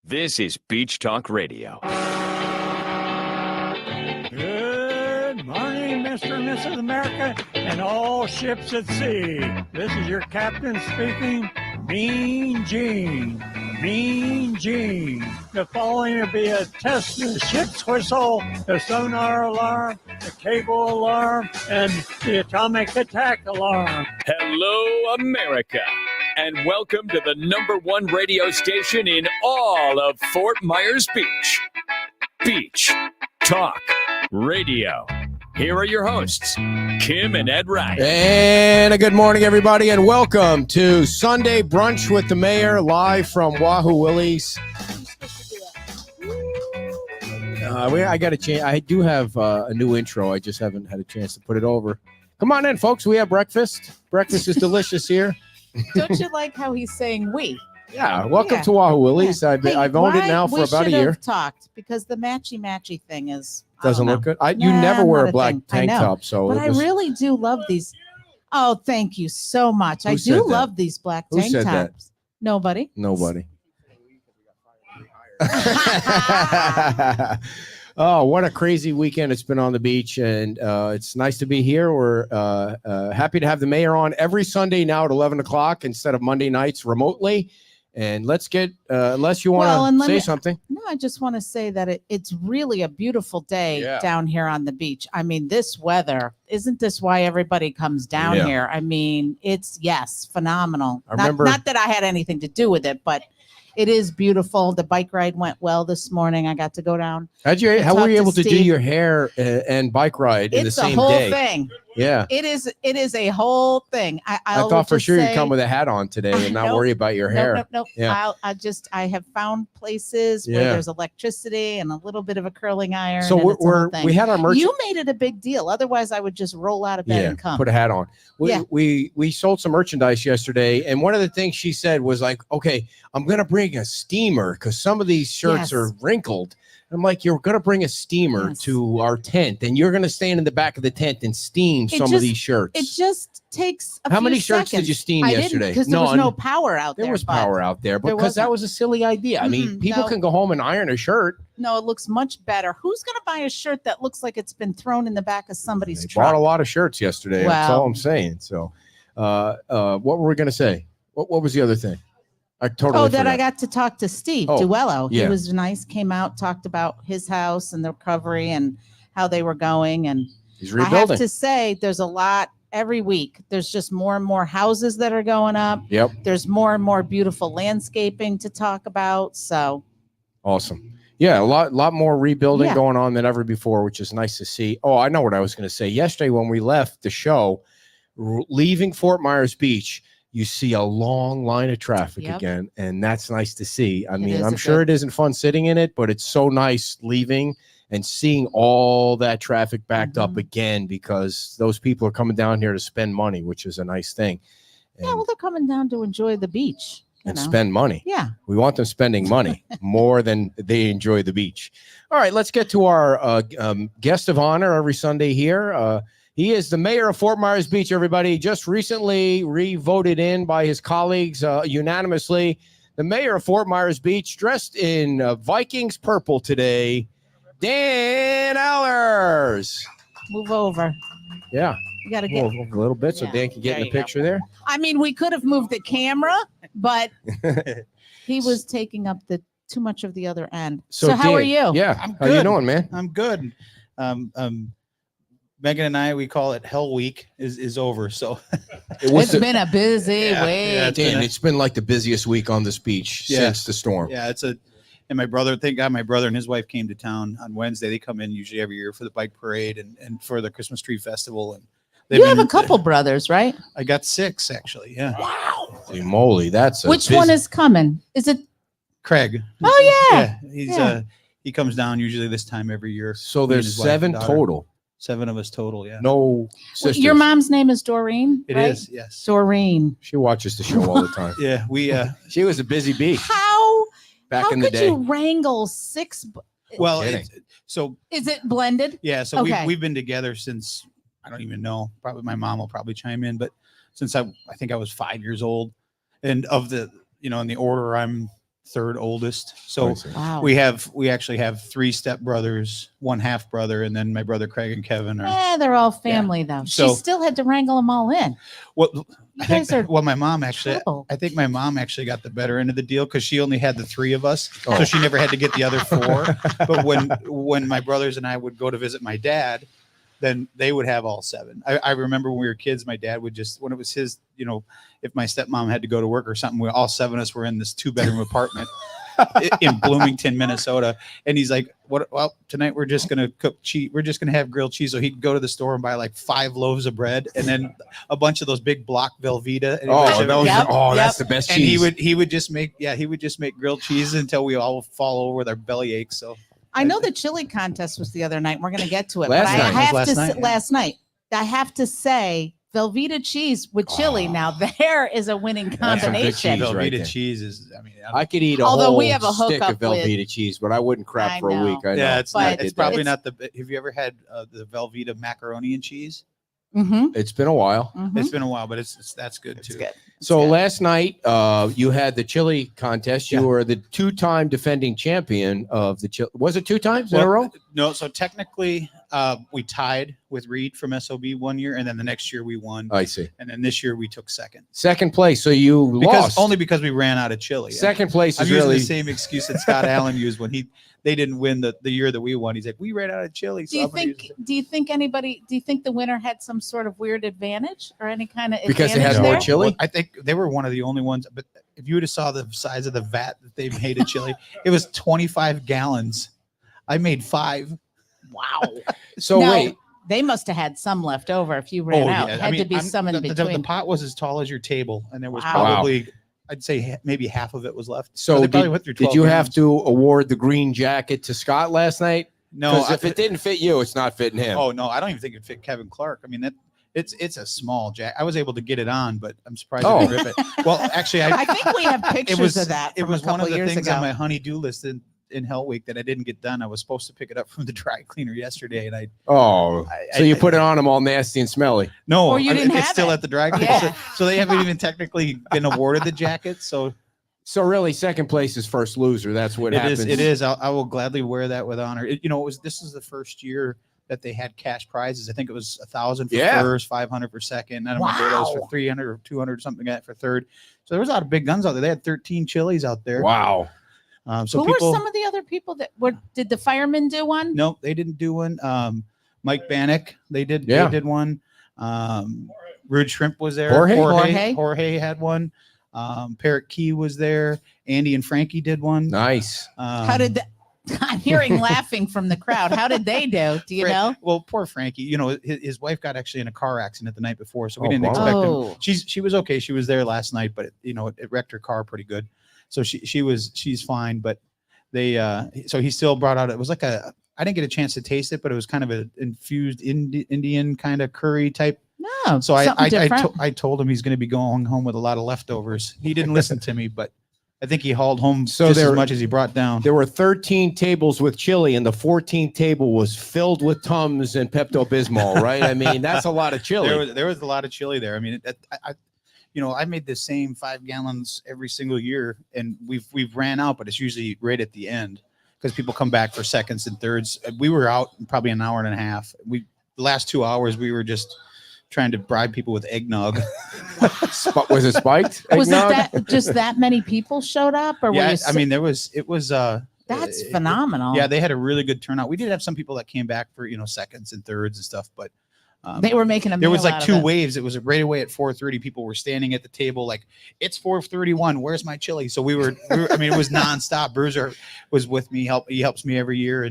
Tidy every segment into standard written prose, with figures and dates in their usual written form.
This is Beach Talk Radio. Good morning, Mr. and Mrs. America, and all ships at sea. This is your captain speaking, Mean Gene. Mean Gene. The following will be a test of the ship's whistle, the sonar alarm, the cable alarm, and the atomic attack alarm. Hello, America, and welcome to the #1 radio station in all of Fort Myers Beach. Beach Talk Radio. Here are your hosts, Kim and Ed Wright. And a good morning, everybody, and welcome to Sunday Brunch with the Mayor, live from Wahoo Willie's. I got a chance. I do have a new intro. I just haven't had a chance to put it over. Come on in, folks. We have breakfast. Breakfast is delicious here. Don't you like how he's saying we? Yeah, welcome to Wahoo Willie's. Yeah. I've owned it now for about a year. We should have talked because the matchy thing is Doesn't look good. You never wear a black tank top, so. But I really do love these. Oh, thank you so much. I do love these black tank tops. That? Nobody. Oh, what a crazy weekend it's been on the beach, and it's nice to be here. We're happy to have the mayor on every Sunday now at 11 o'clock instead of Monday nights remotely. And let's get, unless you want to say something. No, I just want to say that it's really a beautiful day down here on the beach. I mean, this weather, isn't this why everybody comes down here? I mean, it's, phenomenal. Not that I had anything to do with it, but it is beautiful. The bike ride went well this morning. I got to go down. How were you able to do your hair and bike ride in the same day? It's a whole thing. Yeah. It is a whole thing. I thought for sure you'd come with a hat on today and not worry about your hair. Nope. Yeah. I have found places where there's electricity and a little bit of a curling iron. So we had our merch. You made it a big deal. Otherwise, I would just roll out of bed and come. Put a hat on. We sold some merchandise yesterday, and one of the things she said was like, okay, I'm going to bring a steamer because some of these shirts are wrinkled. I'm like, you're going to bring a steamer to our tent, and you're going to stand in the back of the tent and steam some of these shirts. It just takes a How few many shirts seconds. did you steam yesterday? Because there was no power out there. There was power out there, because that was a silly idea. I mean, people can go home and iron a shirt. No, it looks much better. Who's going to buy a shirt that looks like it's been thrown in the back of somebody's truck? Bought a lot of shirts yesterday. Wow. That's all I'm saying. So what were we going to say? What was the other thing? I got to talk to Steve Duello. He was nice, came out, talked about his house and the recovery and how they were going. And he's rebuilding. I have to say, there's a lot every week. There's just more and more houses that are going up. Yep. There's more and more beautiful landscaping to talk about. So awesome. Yeah, a lot more rebuilding going on than ever before, which is nice to see. Oh, I know what I was going to say. Yesterday when we left the show, leaving Fort Myers Beach, you see a long line of traffic again, and that's nice to see. I mean, I'm sure it isn't fun sitting in it, but it's so nice leaving and seeing all that traffic backed up again, because those people are coming down here to spend money, which is a nice thing. And they're coming down to enjoy the beach. Spend money. Yeah. We want them spending money more than they enjoy the beach. All right, let's get to our guest of honor every Sunday here. He is the mayor of Fort Myers Beach, everybody. Just recently re-voted in by his colleagues unanimously. The mayor of Fort Myers Beach, dressed in Vikings purple today, Dan Allers. Move over. Yeah. You got to get a little bit so Dan can get in the picture there. I mean, we could have moved the camera, but he was taking up too much of the other end. So how are you? Yeah. I'm good. How you doing, man? I'm good. Megan and I, we call it Hell Week is over. So it's been a busy week. Yeah, Dan, it's been like the busiest week on this beach since the storm. Yeah, and my brother, thank God my brother and his wife came to town on Wednesday. They come in usually every year for the bike parade and for the Christmas tree festival. And you have a couple brothers, right? I got 6 actually. Yeah. Wow. Holy moly, that's which one is coming? Is it Craig? Oh yeah. He's he comes down usually this time every year. So there's 7 total. 7 of us total, yeah. No sisters. Your mom's name is Doreen? It is, yes. Doreen. She watches the show all the time. Yeah, she was a busy bee. How in the day. How could you wrangle 6? Well, so is it blended? Yeah, so we've been together since, I don't even know, probably my mom will probably chime in, but since I think I was 5 years old, and of the, in the order I'm third oldest. So Wow. we actually have 3 stepbrothers, 1 half brother, and then my brother Craig and Kevin are. They're all family though. So- She still had to wrangle them all in. Well, You guys are my mom actually. trouble. I think my mom actually got the better end of the deal because she only had the 3 of us, so she never had to get the other 4. But when my brothers and I would go to visit my dad, then they would have all 7. I remember when we were kids, my dad would just, when it was his, if my stepmom had to go to work or something, all 7 of us were in this 2-bedroom apartment in Bloomington, Minnesota. And he's like, well, tonight we're just going to cook cheese. We're just going to have grilled cheese. So he'd go to the store and buy like 5 loaves of bread and then a bunch of those big block Velveeta. That's the best and cheese. he would just make grilled cheese until we all fall over with our belly aches. So I know the chili contest was the other night. We're going to get to it. Last but night. I have Last to night, yeah. last night. I have to say Velveeta cheese with chili. Now there is a winning That's some good combination. cheese. right Velveeta there. cheese is, I could eat a Although whole we have a stick of hookup with- Velveeta cheese, but I wouldn't crap I for a know. week. I know. yeah, it's But not. It's probably it's- not the. Have you ever had the Velveeta macaroni and cheese? Mm-hmm. It's been a while. It's been a while, but it's that's good too. It's good. So good. last night, you had the chili contest. You Yeah. were the 2-time defending champion of the chili. Was it 2 times in a row? No, so technically, we tied with Reed from SOB one year, and then the next year we won, I see. and then this year we took second. Second place. So you Because lost. because we ran out of chili. Second place I'm is using really the same excuse that Scott Allen used when they didn't win the year that we won. He's like, we ran out of chili. Do you think the winner had some sort of weird advantage or any kind of Because they advantage had more there? chili? Well, I think they were one of the only ones. But if you would have saw the size of the vat that they made of chili, it was 25 gallons. I made 5. Wow. So No, wait. They must have had some left over if you ran out. It had to be some in the between. pot was as tall as your table, and there was Wow. probably, I'd say maybe half of it was left. So they probably went through did 12 you have gallons. to award the green jacket to Scott last night? No, Because if it didn't fit you, it's not fitting him. Oh no, I don't even think it fit Kevin Clark. I mean it's a small jacket. I was able to get it on, but I'm surprised I didn't rip it. Well, actually, I think we have pictures of that. It from was a couple one of the years things ago. on my honey-do list in Hell Week that I didn't get done. I was supposed to pick it up from the dry cleaner yesterday, and So you put it on him all nasty and smelly. no, Or you didn't it's have still it. at the dry cleaner. Yeah. So they haven't even technically been awarded the jacket. So So really, second place is first loser. That's what happens. It is. I will gladly wear that with honor. This is the first year that they had cash prizes. I think it was 1,000 for first, 500 for second. I don't remember what it was for 300 or 200 or something like that for third. So there was a lot of big guns out there. They had 13 chilies out there. Wow. So Who were some of the other people that were? Did the firemen do one? No, they didn't do one. Mike Bannock, they did. Yeah. They did one. Rude Shrimp was there. Jorge. Jorge had one. Parrot Key was there. Andy and Frankie did one. Nice. How did that? I'm hearing laughing from the crowd. How did they do? Do you know? Well, poor Frankie. His wife got actually in a car accident the night before, so we Oh, didn't wow. expect him. Oh, She was okay. She was there last night, but it wrecked her car pretty good. So she's fine. But so he still brought out. It was like I didn't get a chance to taste it, but it was kind of an infused Indian kind of curry type. no. So something different. I told him he's going to be going home with a lot of leftovers. He didn't listen to me, but I think he hauled home So just as there- much as he brought down. There were 13 tables with chili, and the 14th table was filled with Tums and Pepto-Bismol, right? I mean, that's a lot of chili. There was a lot of chili there. I mean, I made the same 5 gallons every single year, and we've ran out, but it's usually right at the end because people come back for seconds and thirds. We were out in probably an hour and a half. The last 2 hours we were just trying to bribe people with eggnog. Was it spiked? Was it eggnog? that just that many people showed up, or were Yeah, you I mean, it was. that's phenomenal. Yeah, they had a really good turnout. We did have some people that came back for seconds and thirds and stuff, but they were making a there was meal like out 2 of it. waves. It was right away at 4:30. People were standing at the table like, it's 4:31. Where's my chili? So we were I mean, it was nonstop. Bruiser was with me. He helps me every year.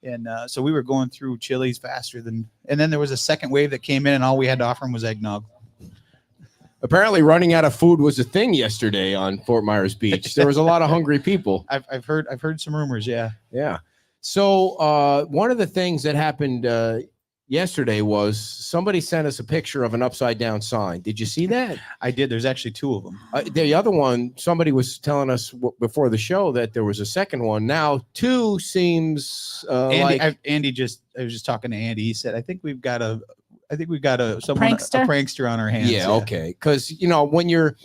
And so we were going through chilies faster and then there was a second wave that came in and all we had to offer him was eggnog. Apparently, running out of food was a thing yesterday on Fort Myers Beach. There was a lot of hungry people. I've heard some rumors. Yeah. Yeah. So one of the things that happened yesterday was somebody sent us a picture of an upside down sign. Did you see that? I did. There's actually 2 of them. The other one, somebody was telling us before the show that there was a second one. Now 2 seems Andy, I was just talking to Andy. He said, I think we've got a Prankster? prankster on our hands. Yeah, okay. Because when you're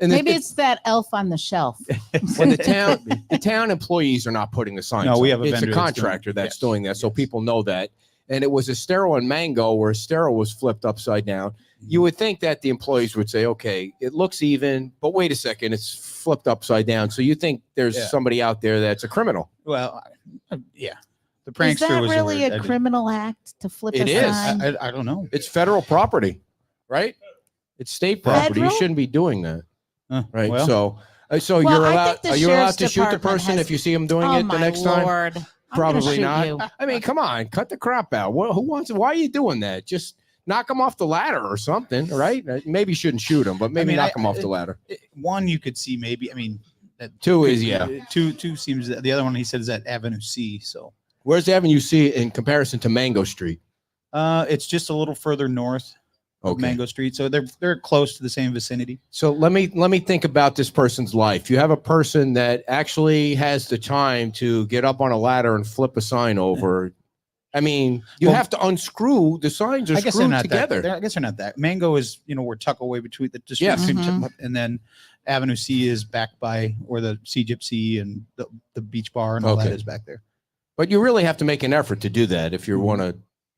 And maybe it's that elf on the shelf. And the town employees are not putting the signs. No, we up. have a It's a vendor contractor that's doing that, so yes. people know that. And it was Estero and Mango, where Estero was flipped upside down. You would think that the employees would say, okay, it looks even, but wait a second, it's flipped upside down. So you think there's somebody out there that's a criminal. Well, yeah. The prankster Is that was really the a word. criminal act to flip It a is. sign? I don't know. It's federal property, right? It's state property. You Federal? shouldn't be doing that, right? Well, So Well, you're I allowed. think the Are you allowed sheriff's to shoot the department person has- if you see him doing Oh it the my next time? Lord. I'm gonna Probably shoot not. you. I mean, come on, cut the crap out. Who wants it? Why are you doing that? Just knock him off the ladder or something, right? Maybe you shouldn't shoot him, but maybe knock him off the ladder. One you could see maybe. I mean, Two is Two seems. The other one he said is at Avenue C. So where's Avenue C in comparison to Mango Street? it's just a little further north of Okay. Mango Street. So they're close to the same vicinity. So let me think about this person's life. You have a person that actually has the time to get up on a ladder and flip a sign over. I mean, you have to unscrew the signs. Are I guess they're screwed not together. that. I guess they're not that. Mango is we're tucked away between the just Yes. and then Avenue C is back by where the Sea Gypsy and the beach bar and all that Okay. is back there. But you really have to make an effort to do that if you want to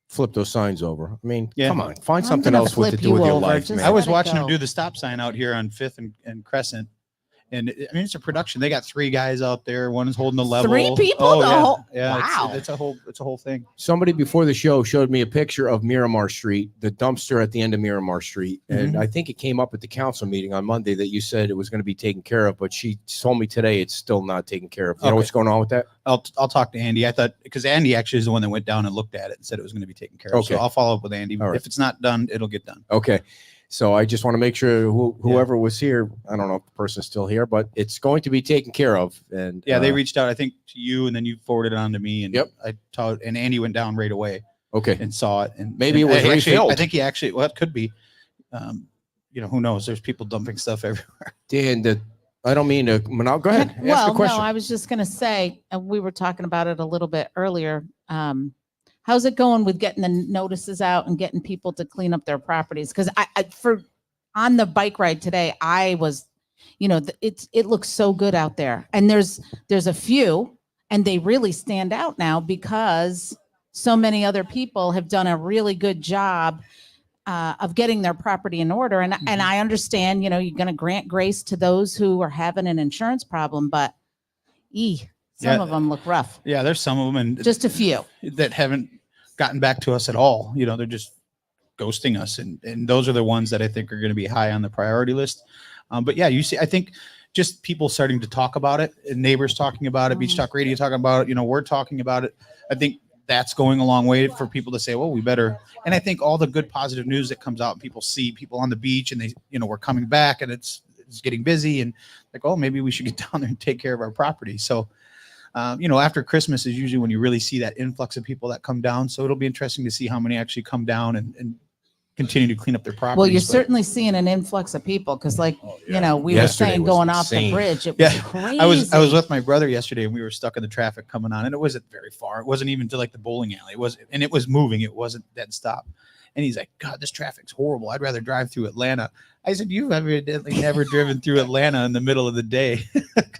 flip those signs over. I mean, Yeah. come on, find I'm something gonna else with to flip do with you your over. life, Just man. I was let it watching him go. do the stop sign out here on Fifth and Crescent, and I mean it's a production. They got 3 guys out there. One is holding the level. 3 people? Oh The yeah, whole- yeah. Wow. It's a whole thing. Somebody before the show showed me a picture of Miramar Street, the dumpster at the end of Miramar Street. And I think it came up at the council meeting on Monday that you said it was going to be taken care of, but she told me today it's still not taken care of. You know Okay. what's going on with that? I'll talk to Andy. I thought because Andy actually is the one that went down and looked at it and said it was going to be taken care of. Okay. So I'll follow up with Andy. All right. If it's not done, it'll get done. Okay. So I just want to make sure whoever was here, I don't know if the person's still here, but it's going to be taken care of. And Yeah, they reached out, I think, to you, and then you forwarded it on to me. And Yep. I told, and Andy went down right away okay. and saw it. And Maybe it was I actually, refilled. I think he actually, well, it could be. Who knows? There's people dumping stuff everywhere. Dan, I don't mean to. Go ahead. Ask Well, the question. no, I was just going to say, and we were talking about it a little bit earlier. How's it going with getting the notices out and getting people to clean up their properties? Because on the bike ride today, I was, it looks so good out there, and there's a few, and they really stand out now because so many other people have done a really good job of getting their property in order. And I understand, you're going to grant grace to those who are having an insurance problem, but some of them look rough. Yeah, there's some of them, and Just a few. that haven't gotten back to us at all. They're just ghosting us, and those are the ones that I think are going to be high on the priority list. But yeah, you see, I think just people starting to talk about it, and neighbors talking about it, Beach Talk Radio talking about it. We're talking about it. I think that's going a long way for people to say, well, we better. And I think all the good positive news that comes out, and people see people on the beach, and they, we're coming back, and it's getting busy, and like, oh, maybe we should get down there and take care of our property. So. After Christmas is usually when you really see that influx of people that come down. So it'll be interesting to see how many actually come down and continue to clean up their properties. Well, you're But- certainly seeing an influx of people because, we Yesterday were saying was going off the insane. bridge, it was Yeah, crazy. I was with my brother yesterday, and we were stuck in the traffic coming on, and it wasn't very far. It wasn't even to like the bowling alley. It was moving. It wasn't dead stop. And he's like, God, this traffic's horrible. I'd rather drive through Atlanta. I said, you've evidently never driven through Atlanta in the middle of the day.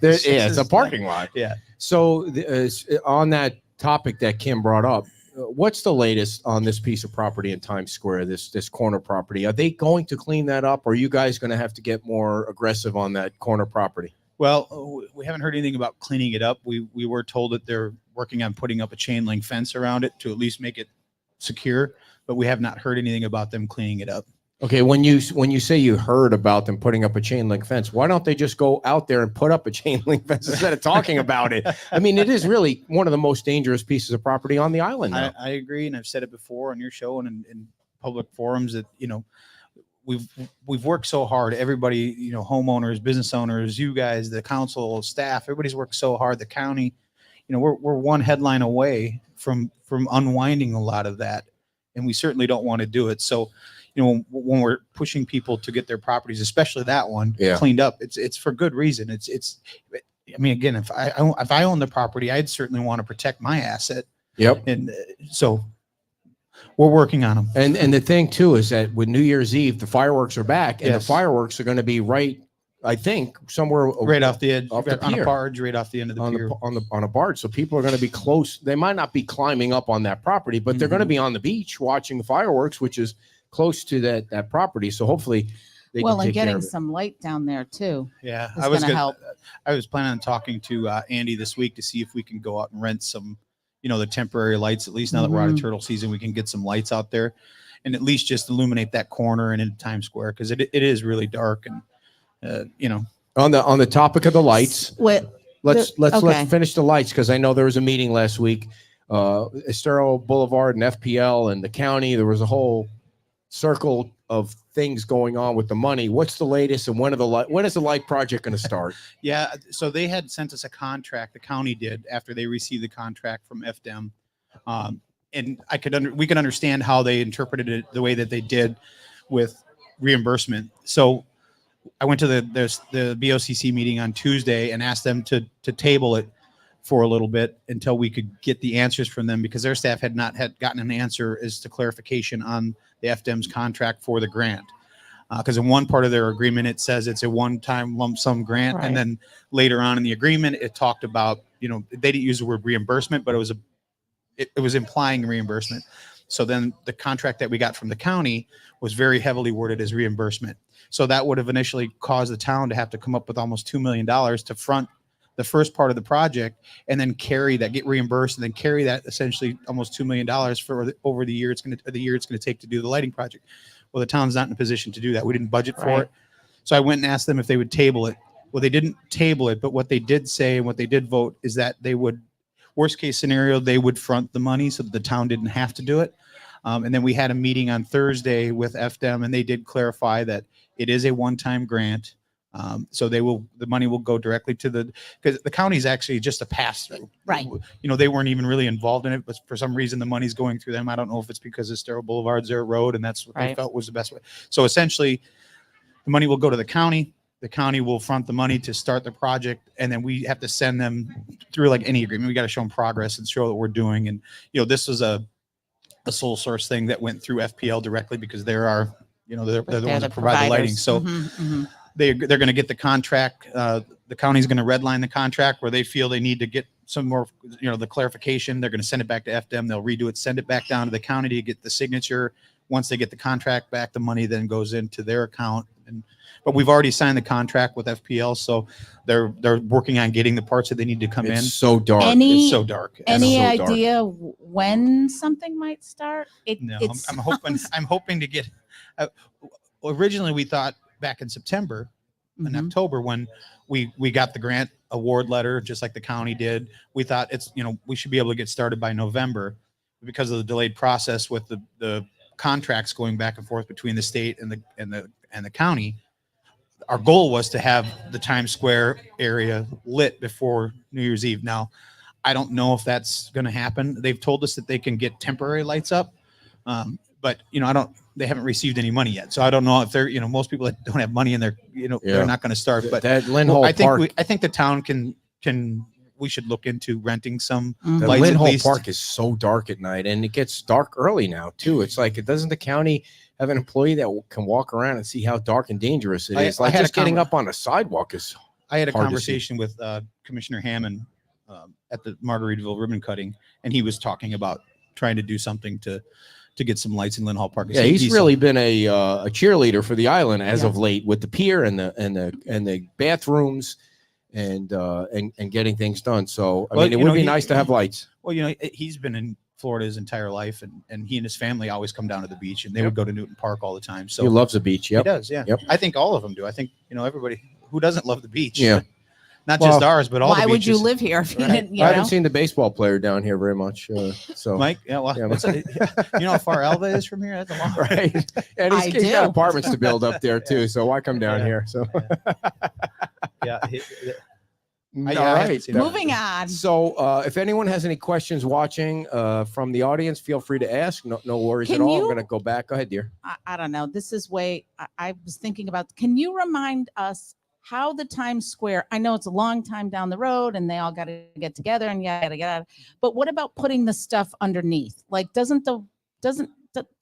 It's a parking lot. Yeah. So on that topic that Kim brought up, what's the latest on this piece of property in Times Square, this corner property? Are they going to clean that up, or are you guys going to have to get more aggressive on that corner property? Well, we haven't heard anything about cleaning it up. We were told that they're working on putting up a chain link fence around it to at least make it secure, but we have not heard anything about them cleaning it up. Okay, when you say you heard about them putting up a chain link fence, why don't they just go out there and put up a chain link fence instead of talking about it? I mean, it is really one of the most dangerous pieces of property on the island now. I agree, and I've said it before on your show and in public forums that we've worked so hard. Everybody, homeowners, business owners, you guys, the council, staff, everybody's worked so hard. The county, we're one headline away from unwinding a lot of that, and we certainly don't want to do it. So. When we're pushing people to get their properties, especially that one cleaned up, it's for good reason. It's. I mean, again, if I own the property, I'd certainly want to protect my asset. Yep. And so we're working on them. And the thing too is that with New Year's Eve, the fireworks are back, and Yes. the fireworks are going to be right I think somewhere right off the edge, off the on pier. a barge, right off the end of the pier. On a barge. So people are going to be close. They might not be climbing up on that property, but they're going to be on the beach watching the fireworks, which is close to that property. So hopefully they can take getting care of it. some light down there too. Yeah, I was going to help. I was planning on talking to Andy this week to see if we can go out and rent some, the temporary lights. At least now that we're out of turtle season, we can get some lights out there, and at least just illuminate that corner and into Times Square, because it is really dark. And on the topic of the lights, let's finish the lights, because I know there was a meeting last week, Estero Boulevard and FPL and the county. There was a whole circle of things going on with the money. What's the latest, and when is the light project going to start? Yeah, so they had sent us a contract. The county did, after they received the contract from FDEM, and we could understand how they interpreted it the way that they did with reimbursement. So I went to the BOCC meeting on Tuesday and asked them to table it for a little bit until we could get the answers from them, because their staff had not gotten an answer as to clarification on the FDEM's contract for the grant. Because in one part of their agreement, it says it's a one-time lump sum grant. Right. And then later on in the agreement, it talked about, they didn't use the word reimbursement, but it was implying reimbursement. So then the contract that we got from the county was very heavily worded as reimbursement. So that would have initially caused the town to have to come up with almost $2 million to front the first part of the project, and then get reimbursed, and then carry that essentially almost $2 million for over the year it's going to take to do the lighting project. Well, the town's not in a position to do that. We didn't budget for it. So I went and asked them if they would table it. Well, they didn't table it, but what they did say and what they did vote is that they would, worst case scenario, they would front the money so that the town didn't have to do it. And then we had a meeting on Thursday with FDEM, and they did clarify that it is a one-time grant. So the money will go directly to because the county is actually just a pass-through. Right. They weren't even really involved in it, but for some reason the money's going through them. I don't know if it's because Estero Boulevard's their road and that's what they felt was the best way. So essentially the money will go to the county. The county will front the money to start the project, and then we have to send them through like any agreement. We got to show them progress and show that we're doing. And, this was a sole source thing that went through FPL directly, because they're the ones that provide the lighting. So they're going to get the contract. The county's going to redline the contract where they feel they need to get some more, the clarification. They're going to send it back to FDEM. They'll redo it, send it back down to the county to get the signature. Once they get the contract back, the money then goes into their account. But we've already signed the contract with FPL, so they're working on getting the parts that they need to come in. It's so dark. It's so dark. Any idea when something might start? No, I'm hoping to get. Originally, we thought back in September, in October, when we got the grant award letter, just like the county did, we thought we should be able to get started by November. Because of the delayed process with the contracts going back and forth between the state and the county, our goal was to have the Times Square area lit before New Year's Eve. Now, I don't know if that's going to happen. They've told us that they can get temporary lights up, but they haven't received any money yet. So I don't know if they're, most people that don't have money and they're not going to start. But that Lindholm Park, I think the town can. We should look into renting some the lights. Lindholm Park is so dark at night, and it gets dark early now too. It's like, doesn't the county have an employee that can walk around and see how dark and dangerous it is? Like just getting up on a sidewalk is. I had a conversation with Commissioner Hammond at the Margaritaville ribbon cutting, and he was talking about trying to do something to get some lights in Lindholm Park. Yeah, he's really been a cheerleader for the island as of late, with the pier and the bathrooms. And getting things done. So I mean, it would be nice to have lights. Well, he's been in Florida his entire life, and he and his family always come down to the beach, and they would go to Newton Park all the time. So he loves the beach. Yep. He does. Yeah. Yep. I think all of them do. I think everybody who doesn't love the beach. Yeah. Not just ours, but all the beaches. Why would you live here if you didn't? I haven't seen the baseball player down here very much. So Mike, how far Alva is from here? That's a long right. And he's got apartments to build up there too. So why come down here? So yeah. All right. Moving on. So if anyone has any questions watching from the audience, feel free to ask. No worries at all. I'm going to go back. Go ahead, dear. I don't know. This is I was thinking about, can you remind us how the Times Square, I know it's a long time down the road and they all got to get together and yada, yada, but what about putting the stuff underneath? Like, doesn't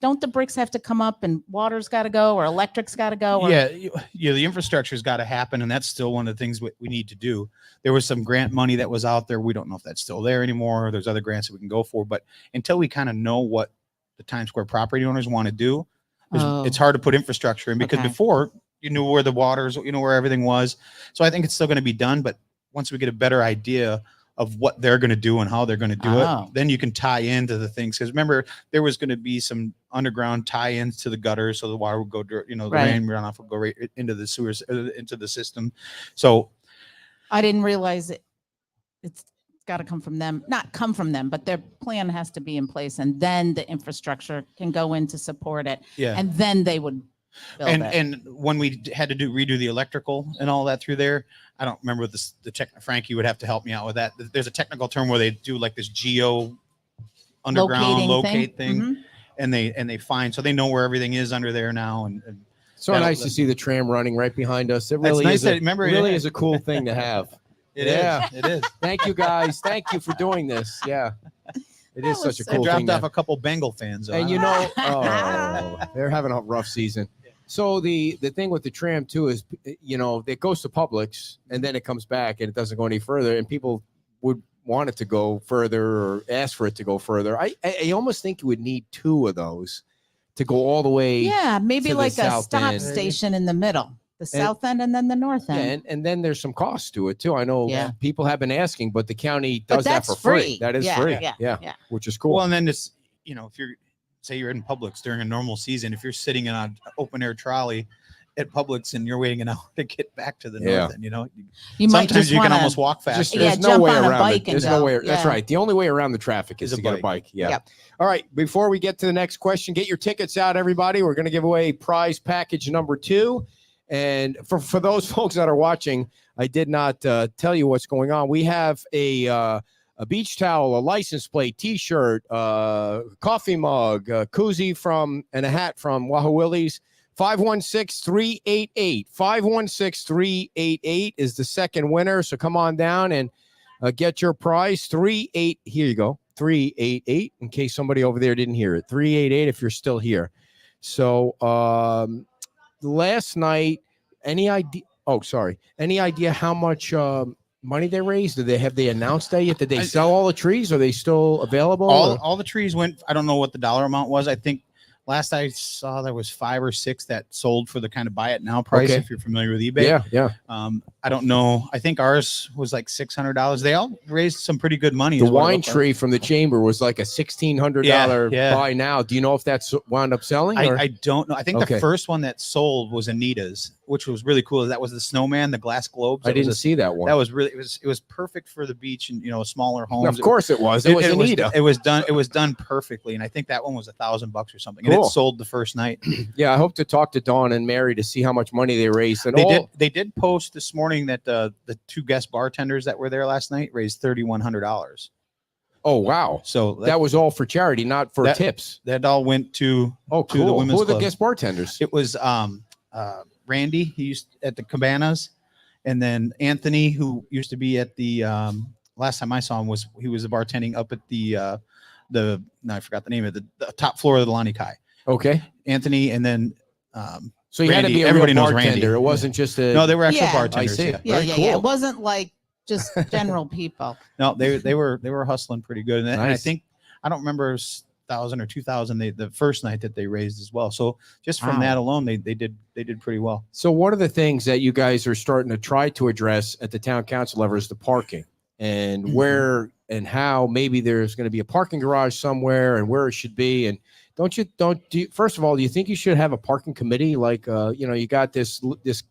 don't the bricks have to come up and water's got to go or electric's got to go? Or... Yeah, the infrastructure's got to happen, and that's still one of the things we need to do. There was some grant money that was out there. We don't know if that's still there anymore. There's other grants that we can go for, but until we kind of know what the Times Square property owners want to do, it's hard to put infrastructure in, because before you knew where the waters, where everything was. So I think it's still going to be done, but once we get a better idea of what they're going to do and how they're going to do it, then you can tie into the things. Because remember, there was going to be some underground tie-ins to the gutters, so the water would go, the rain runoff would go right into the sewers, into the system. So I didn't realize it's got to come from them, not come from them, but their plan has to be in place, and then the infrastructure can go in to support it. Yeah, and then they would. And when we had to redo the electrical and all that through there, I don't remember Frankie would have to help me out with that. There's a technical term where they do like this geo underground locate thing. And they find, so they know where everything is under there now. And so nice to see the tram running right behind us. It really is. Really is a cool thing to have. It is. Thank you guys. Thank you for doing this. Yeah. It is such a cool thing. I dropped off a couple Bengal fans. And they're having a rough season. So the thing with the tram too is, it goes to Publix and then it comes back and it doesn't go any further, and people would want it to go further or ask for it to go further. I almost think you would need 2 of those to go all the way. Yeah, maybe like a stop station in the middle, the south end and then the north end. And then there's some cost to it too. I know people have been asking, but the county does that for free. That is free. Yeah, which is cool. Well, and then this, if you're in Publix during a normal season, if you're sitting in an open air trolley at Publix and you're waiting an hour to get back to the north end, sometimes you can almost walk faster. There's no way around it. There's no way. That's right. The only way around the traffic is to get a bike. Yeah. Yep. All right. Before we get to the next question, get your tickets out, everybody. We're going to give away prize package number 2. And for those folks that are watching, I did not tell you what's going on. We have a beach towel, a license plate, T-shirt, coffee mug, a koozie and a hat from Wahoo Willie's. 516-388. 516-388 is the second winner. So come on down and get your prize. 38. Here you go. 388. In case somebody over there didn't hear it. 388 if you're still here. So last night, any idea? Oh, sorry. Any idea how much money they raised? Have they announced that yet? Did they sell all the trees? Are they still available? All the trees went. I don't know what the dollar amount was. I think last I saw there was 5 or 6 that sold for the kind of buy it now price. If you're familiar with eBay. Yeah. I don't know. I think ours was like $600. They all raised some pretty good money. The wine tree from the chamber was like a $1,600 buy now. Do you know if that's wound up selling? I don't know. I think the first one that sold was Anita's, which was really cool. That was the snowman, the glass globes. I didn't see that one. That was really, it was perfect for the beach and, smaller homes. Of course it was. It was Anita. It was done perfectly. And I think that one was $1,000 or something. And it sold the first night. Yeah. I hope to talk to Dawn and Mary to see how much money they raised. And they did post this morning that the 2 guest bartenders that were there last night raised $3,100. Oh, wow. So that was all for charity, not for tips. That all went to cool. the women's Who are the club. guest bartenders? It was Randy, he used at the Cabanas, and then Anthony, who used to be at the last time I saw him was bartending up at I forgot the name of the top floor of the Lani Kai. Okay. Anthony, and then so you had to be a real bartender. It wasn't just no, they were actual bartenders. I see. Yeah. It wasn't like just general people. No, they were hustling pretty good. And I think, I don't remember, 1,000 or 2,000 the first night that they raised as well. So just from that alone, they did pretty well. So one of the things that you guys are starting to try to address at the town council level is the parking, and where and how maybe there's going to be a parking garage somewhere and where it should be. And first of all, do you think you should have a parking committee? Like, you got this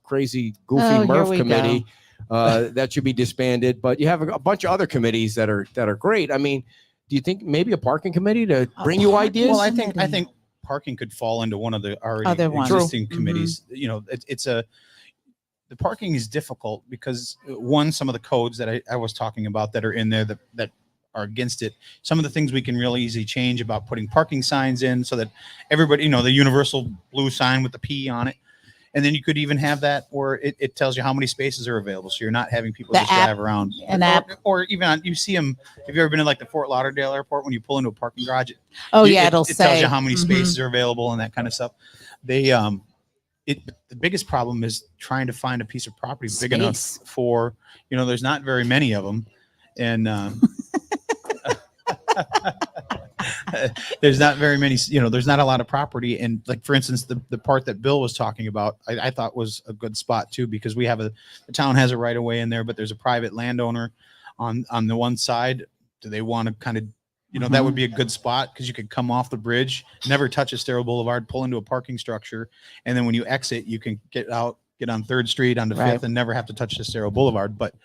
crazy goofy Murph committee that should be disbanded, but you have a bunch of other committees that are great. I mean, do you think maybe a parking committee to bring you ideas? Well, I think parking could fall into one of the already existing committees. The parking is difficult because some of the codes that I was talking about that are in there that are against it. Some of the things we can really easily change about putting parking signs in so that everybody, the universal blue sign with the P on it. And then you could even have that where it tells you how many spaces are available. So you're not having people The just app- drive around. an app. Or even you see them. Have you ever been to like the Fort Lauderdale airport when you pull into a parking garage? Oh, It it'll say. tells you how many Mhm. spaces are available and that kind of stuff. They, the biggest problem is trying to find a piece of property big enough Space. for, there's not very many of them. And, there's not very many, there's not a lot of property. And like, for instance, the part that Bill was talking about, I thought was a good spot too, because we have the town has a right of way in there, but there's a private landowner on the one side. Do they want to kind of, that would be a good spot because you could come off the bridge, never touch Estero Boulevard, pull into a parking structure. And then when you exit, you can get on 3rd Street onto 5th Right. and never have to touch Estero Boulevard. But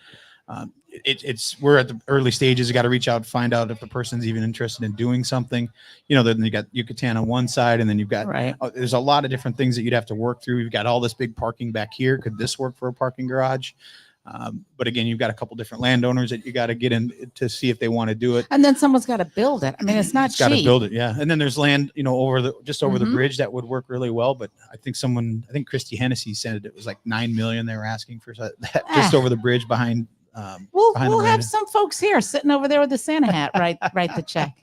we're at the early stages. You got to reach out, find out if the person's even interested in doing something. Then you got Yucatan on one side, and then you've got Right. There's a lot of different things that you'd have to work through. You've got all this big parking back here. Could this work for a parking garage? But again, you've got a couple different landowners that you got to get in to see if they want to do it. And then someone's got to build it. I mean, it's not Got to cheap. build it, yeah. And then there's land, over the Mhm. bridge that would work really well. But I think Christy Hennessy said it was like $9 million they were asking for that just over the bridge behind. We'll behind the have marina. some folks here sitting over there with the Santa hat. Write the check.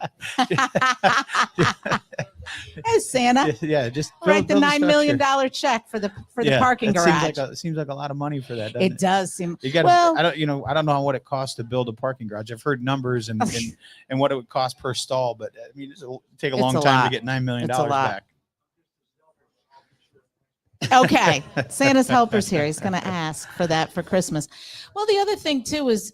Hey, Santa. Yeah, just Write the build $9 million check for the parking garage. It seems like a lot of money for that. Doesn't It does seem. You got. Well- I don't know what it costs to build a parking garage. I've heard numbers and what it would cost per stall, but I mean, it'll take a It's long a time lot. to get $9 million It's a lot. back. Okay, Santa's helper's here. He's going to ask for that for Christmas. Well, the other thing too is,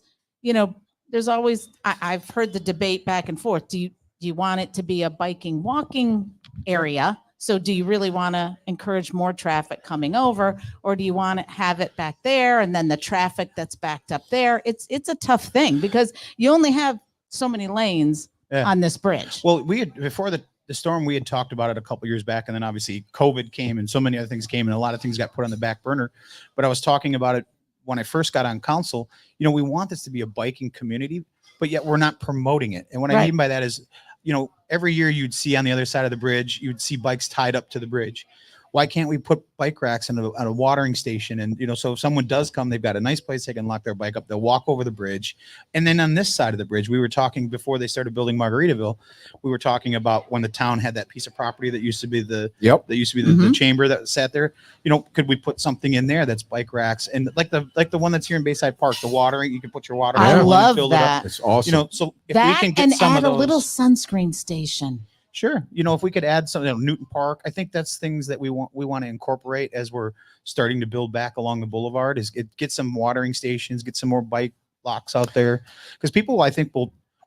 there's always I've heard the debate back and forth. Do you want it to be a biking, walking area? So do you really want to encourage more traffic coming over, or do you want to have it back there and then the traffic that's backed up there? It's a tough thing because you only have so many lanes on this bridge. Well, we had before the storm, we had talked about it a couple years back, and then obviously COVID came and so many other things came and a lot of things got put on the back burner. But I was talking about it when I first got on council. We want this to be a biking community, but yet we're not promoting it. And what I mean by that is, every year you'd see on the other side of the bridge, you'd see bikes tied up to the bridge. Why can't we put bike racks in a watering station? And, so if someone does come, they've got a nice place they can lock their bike up. They'll walk over the bridge. And then on this side of the bridge, we were talking before they started building Margaritaville, we were talking about when the town had that piece of property that used to be the chamber that sat there. Could we put something in there that's bike racks and like the one that's here in Bayside Park, the watering, you can put your water. I love fill that. It's awesome. So if That we can get and some add of those, a little sunscreen station. Sure. If we could add some, Newton Park, I think that's things that we want to incorporate as we're starting to build back along the boulevard is get some watering stations, get some more bike locks out there. Because people, I think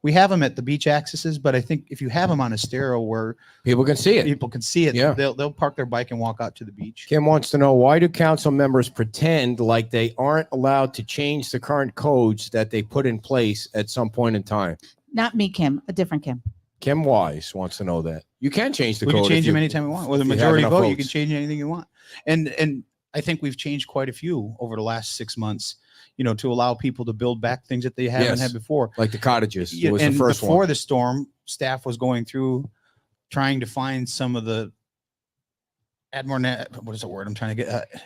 we have them at the beach accesses, but I think if you have them on Estero where People can see it. Yeah. they'll park their bike and walk out to the beach. Kim wants to know, why do council members pretend like they aren't allowed to change the current codes that they put in place at some point in time? Not me, Kim, a different Kim. Kim Wise wants to know that. You can change the We code. can change if them you- anytime we want. With a if you have majority enough vote, you votes. can change anything you want. And I think we've changed quite a few over the last 6 months, to allow people to build back things that they haven't Yes. had before. Like the cottages. Yeah, It was the and first before one. the storm, staff was going through trying to find some of the what is the word I'm trying to get?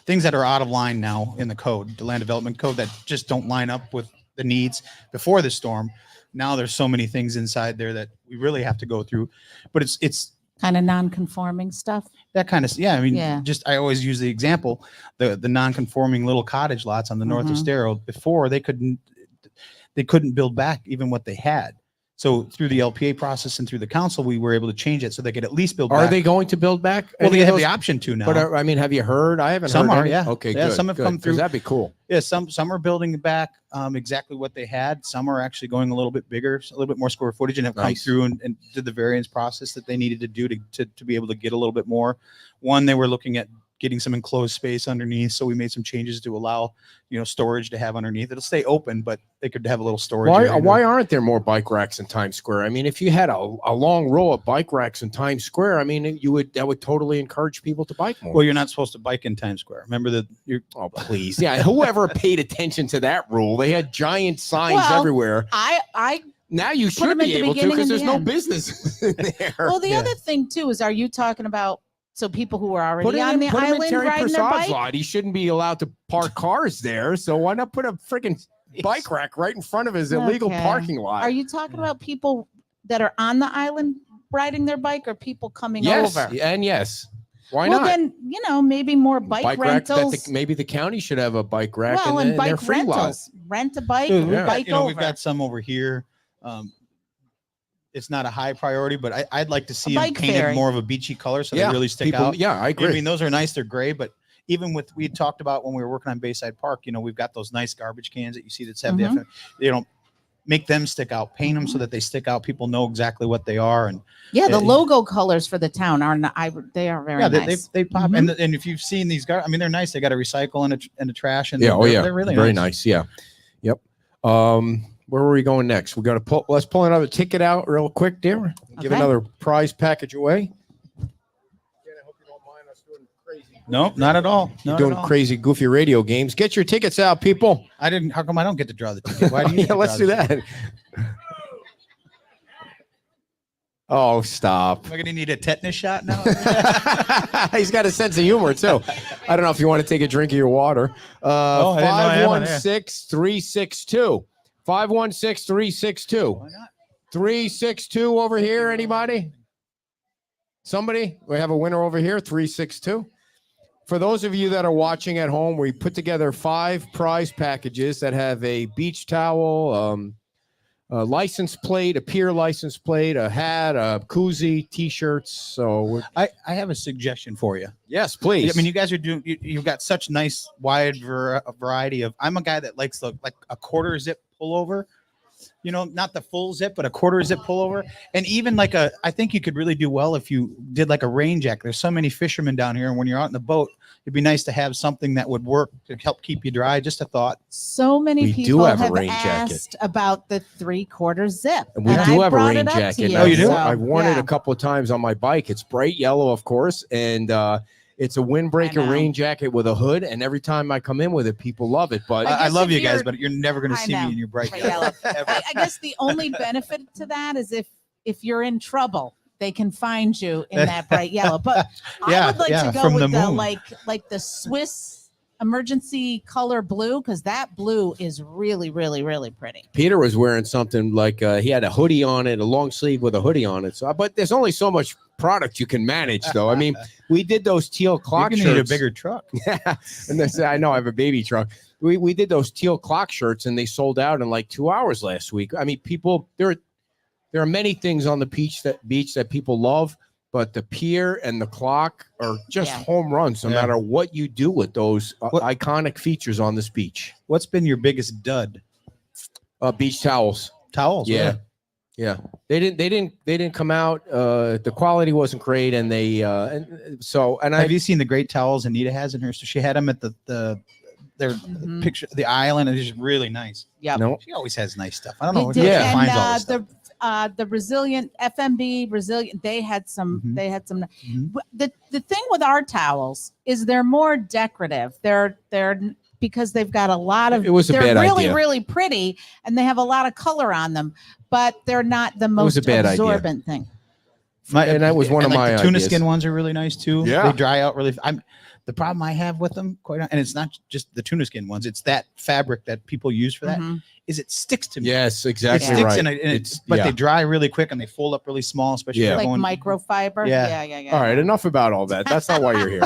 Things that are out of line now in the code, the land development code, that just don't line up with the needs before the storm. Now there's so many things inside there that we really have to go through, but it's Kind of non-conforming stuff. that kind of, yeah. I mean, Yeah. I always use the example, the non-conforming little cottage lots on the north of Mhm. Estero. Before they couldn't build back even what they had. So through the LPA process and through the council, we were able to change it so they could at least build Are back. they going to build back? Well, any they of have those? the option to now. But I mean, have you heard? I haven't Some heard. are, any. yeah. Okay, Yeah, good. some have good, come 'cause through. That'd be cool. Yeah, some are building back exactly what they had. Some are actually going a little bit bigger, a little bit more square footage, and have come Nice. through and did the variance process that they needed to do to be able to get a little bit more. One, they were looking at getting some enclosed space underneath, so we made some changes to allow storage to have underneath. It'll stay open, but they could have a little storage. area. Why aren't there more bike racks in Times Square? I mean, if you had a long row of bike racks in Times Square, I mean, that would totally encourage people to bike more. Well, you're not supposed to bike in Times Square. Remember that you're. Oh, please. Yeah. Whoever paid attention to that rule? They had giant signs Well, everywhere. I Now you them should at be the able to beginning because and there's the no end. business in there. well, the Yeah. other thing too is, are you talking about So people who are Put already on the him in island Terry riding their Prasad's bike. lot. He shouldn't be allowed to park cars there. So why not put a freaking bike rack right in front of his illegal Okay. parking lot? Are you talking about people that are on the island riding their bike, or people coming Yes, over? and yes. Why well, not? then maybe more bike rack rentals. maybe the county should have a bike rack well, in and their bike free rentals. Rent a bike, Dude, bike over. We've got some over here. It's not a high priority, but I'd like to see them painted more of a beachy color so they really stick out. Yeah, I agree. I mean, those are nice. They're gray, but even with, we talked about when we were working on Bayside Park, we've got those nice garbage cans that you see that have the make them stick out, paint them so that they stick out. People know exactly what they are. And the logo colors for the town are they are very nice. They pop. And if you've seen these I mean, they're nice. They got to recycle and the trash. And they're really very nice. Yeah. Yep. Where are we going next? Let's pull another ticket out real quick, dear. Give another prize package away. No, not at all. You're doing crazy, goofy radio games. Get your tickets out, people. How come I don't get to draw the ticket? Why do you? Let's do that. Oh, stop. Am I going to need a tetanus shot now? He's got a sense of humor, too. I don't know if you want to take a drink of your water. 516-362. 516-362. Why not? 362 over here. Anybody? Somebody? We have a winner over here. 362. For those of you that are watching at home, we put together 5 prize packages that have a beach towel, a license plate, a pier license plate, a hat, a koozie, T-shirts. So I have a suggestion for you. Yes, please. I mean, you guys are doing. You've got such nice wide variety of. I'm a guy that likes like a quarter zip pullover. Not the full zip, but a quarter zip pullover. And even I think you could really do well if you did like a rain jacket. There's so many fishermen down here. And when you're out in the boat, it'd be nice to have something that would work to help keep you dry. Just a thought. So many people have asked about the 3/4 zip. And we do have a rain jacket. Oh, you do? I've worn it a couple of times on my bike. It's bright yellow, of course. And, it's a windbreaker rain jacket with a hood, and every time I come in with it, people love it. But I love you guys, but you're never going to see me in your bright yellow. I guess the only benefit to that is if you're in trouble, they can find you in that bright yellow. But I would like to go with the like the Swiss emergency color blue, because that blue is really, really, really pretty. Peter was wearing something like he had a hoodie on it, a long sleeve with a hoodie on it. So, but there's only so much product you can manage, though. I mean, we did those teal clock shirts. You need a bigger truck. Yeah, and I know I have a baby truck. We did those teal clock shirts, and they sold out in like 2 hours last week. I mean, people, there are many things on the beach that people love, but the pier and the clock are just home runs, no matter what you do with those iconic features on this beach. What's been your biggest dud? Beach towels. Towels. Yeah. Really? Yeah, they didn't come out. The quality wasn't great, and have you seen the great towels Anita has in her? So she had them at their picture, the island, and it's just really nice. Yeah, no, she always has nice stuff. I don't know. And the Resilient FMB Resilient, they had some. They had some. The thing with our towels is they're more decorative. They're because they've got a lot of. It was a they're bad really idea. Really pretty, and they have a lot of color on them, but they're not the most absorbent thing. And that was one of my the tuna ideas. Skin ones are really nice too. Yeah, they dry out really. The problem I have with them, and it's not just the tuna skin ones. It's that fabric that people use for that. Is it sticks to me? Yes, exactly. It sticks right. But they dry really quick and they fold up really small, especially like microfiber. Yeah. All right, enough about all that. That's not why you're here.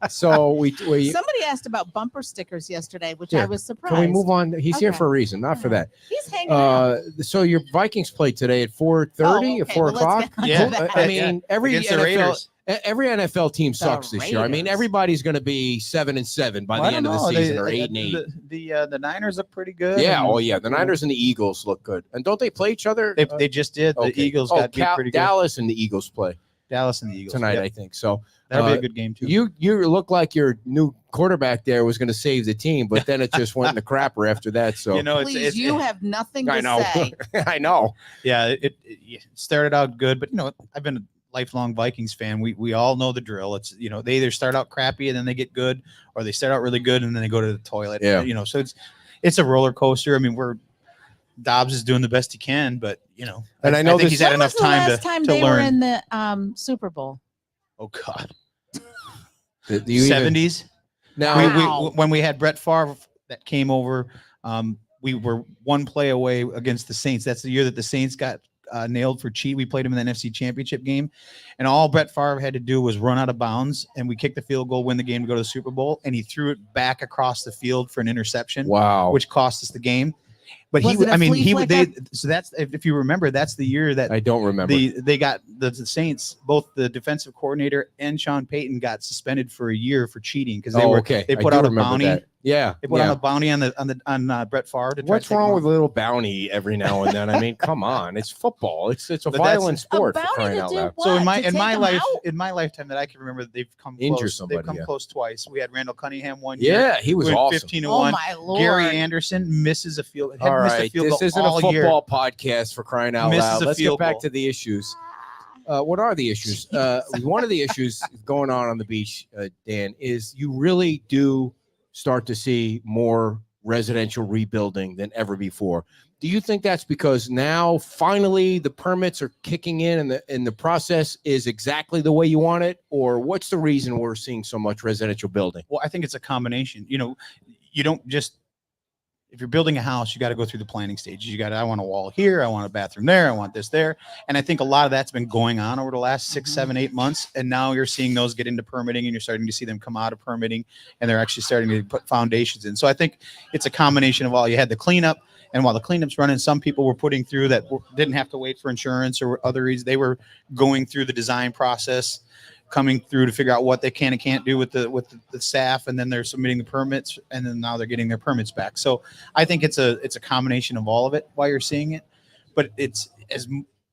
So we somebody asked about bumper stickers yesterday, which I was surprised. Can we move on? He's here for a reason, not for that. He's hanging out. So your Vikings played today at 4:30 or 4 o'clock. I mean, every NFL team sucks this year. I mean, everybody's going to be 7-7 by the end of the season, or 8-8. The Niners look pretty good. Yeah, the Niners and the Eagles look good. And don't they play each other? They just did. The Eagles got beat pretty good. Dallas and the Eagles play. Dallas and the Eagles tonight, I think. So that'll be a good game too. You look like your new quarterback there was going to save the team, but then it just went in the crapper after that. So you have nothing to say. I know. Yeah, it started out good, but I've been a lifelong Vikings fan. We all know the drill. It's they either start out crappy and then they get good, or they start out really good and then they go to the toilet. Yeah. So it's a roller coaster. I mean, Dobbs is doing the best he can, but and I know think he's had enough time to they learn. were in the Super Bowl. Oh God. The 70s. Now, when we had Brett Favre that came over, we were one play away against the Saints. That's the year that the Saints got nailed for cheat. We played him in the NFC Championship game, and all Brett Favre had to do was run out of bounds, and we kicked the field goal, win the game to go to the Super Bowl, and he threw it back across the field for an interception. Wow. Which cost us the game. But so that's, if you remember, that's the year that I don't remember. They got the Saints, both the defensive coordinator and Sean Payton got suspended for a year for cheating because they put out a bounty. That. Yeah, they put on a bounty on Brett Favre. What's wrong with a little bounty every now and then? I mean, come on, it's football. It's a violent sport for crying out loud. So in my lifetime that I can remember, they've come close. They've come close twice. We had Randall Cunningham one year. Yeah, he was awesome. 15-1. Oh my Lord. Gary Anderson misses a field. All right, this isn't a football podcast for crying out loud. Let's get back to the issues. What are the issues? One of the issues going on the beach, Dan, is you really do start to see more residential rebuilding than ever before. Do you think that's because now finally the permits are kicking in and the process is exactly the way you want it? Or what's the reason we're seeing so much residential building? Well, I think it's a combination. You don't just, if you're building a house, you got to go through the planning stages. I want a wall here. I want a bathroom there. I want this there. And I think a lot of that's been going on over the last 6, 7, 8 months. And now you're seeing those get into permitting and you're starting to see them come out of permitting and they're actually starting to put foundations in. So I think it's a combination of all. You had the cleanup, and while the cleanup's running, some people were putting through that didn't have to wait for insurance or other reasons. They were going through the design process, coming through to figure out what they can and can't do with the staff, and then they're submitting the permits, and then now they're getting their permits back. So I think it's a combination of all of it while you're seeing it. But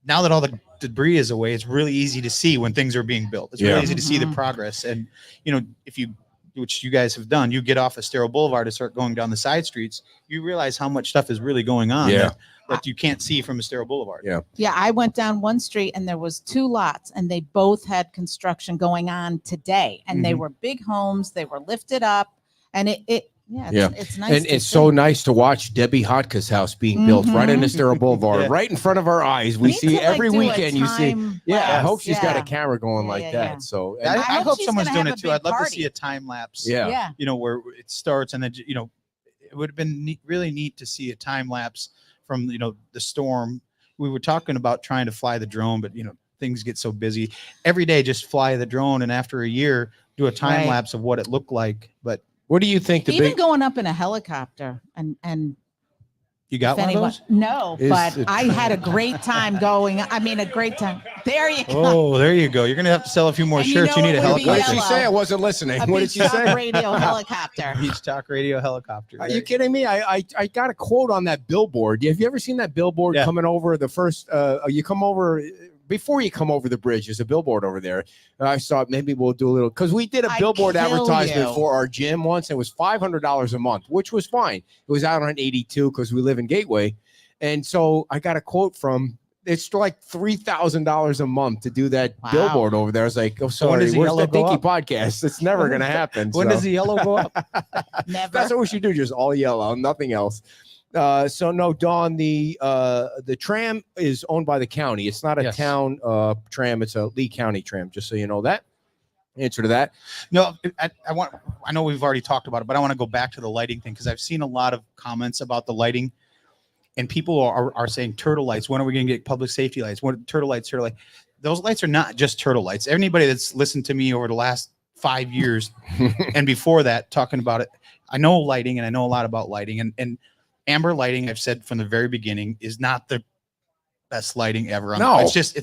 now that all the debris is away, it's really easy to see when things are being built. It's really easy to see the progress. And if you, which you guys have done, you get off of Estero Boulevard and start going down the side streets, you realize how much stuff is really going on. Yeah. That you can't see from Estero Boulevard. Yeah, I went down one street and there was 2 lots and they both had construction going on today. And they were big homes, they were lifted up, and it's nice. And it's so nice to watch Debbie Hotka's house being built right in Estero Boulevard, right in front of our eyes. We see every weekend. You see, I hope she's got a camera going like that. Yeah. So I hope someone's doing it too. I'd love to see a time lapse. Yeah. Where it starts and then it would have been really neat to see a time lapse from the storm. We were talking about trying to fly the drone, but things get so busy. Every day, just fly the drone, and after a year, do a time lapse of what it looked like. But what do you think? Even going up in a helicopter and you got one of those? No, but I had a great time going. I mean, a great time. There you go. Oh, there you go. You're gonna have to sell a few more shirts. You need a helicopter. What did she say? I wasn't listening. What did she say? Radio helicopter. Beach Talk Radio helicopter. Are you kidding me? I got a quote on that billboard. Have you ever seen that billboard coming over the first? You come over. Before you come over the bridge, there's a billboard over there. I thought maybe we'll do a little, because we did a billboard advertisement for our gym once. It was $500 a month, which was fine. It was out on 82 because we live in Gateway. And so I got a quote from, it's like $3,000 a month to do that billboard over there. I was like, oh, sorry, where's the Dinky podcast? It's never going to happen. When does the yellow go up? Never. That's what we should do, just all yellow, nothing else. So no, Dawn, the tram is owned by the county. It's not a town tram. It's a Lee County tram, just so you know that. Answer to that. No, I know we've already talked about it, but I want to go back to the lighting thing, because I've seen a lot of comments about the lighting, and people are saying turtle lights. When are we going to get public safety lights? What turtle lights? Those lights are not just turtle lights. Anybody that's listened to me over the last 5 years and before that talking about it, I know lighting, and I know a lot about lighting, and amber lighting, I've said from the very beginning, is not the best lighting ever. No, it's just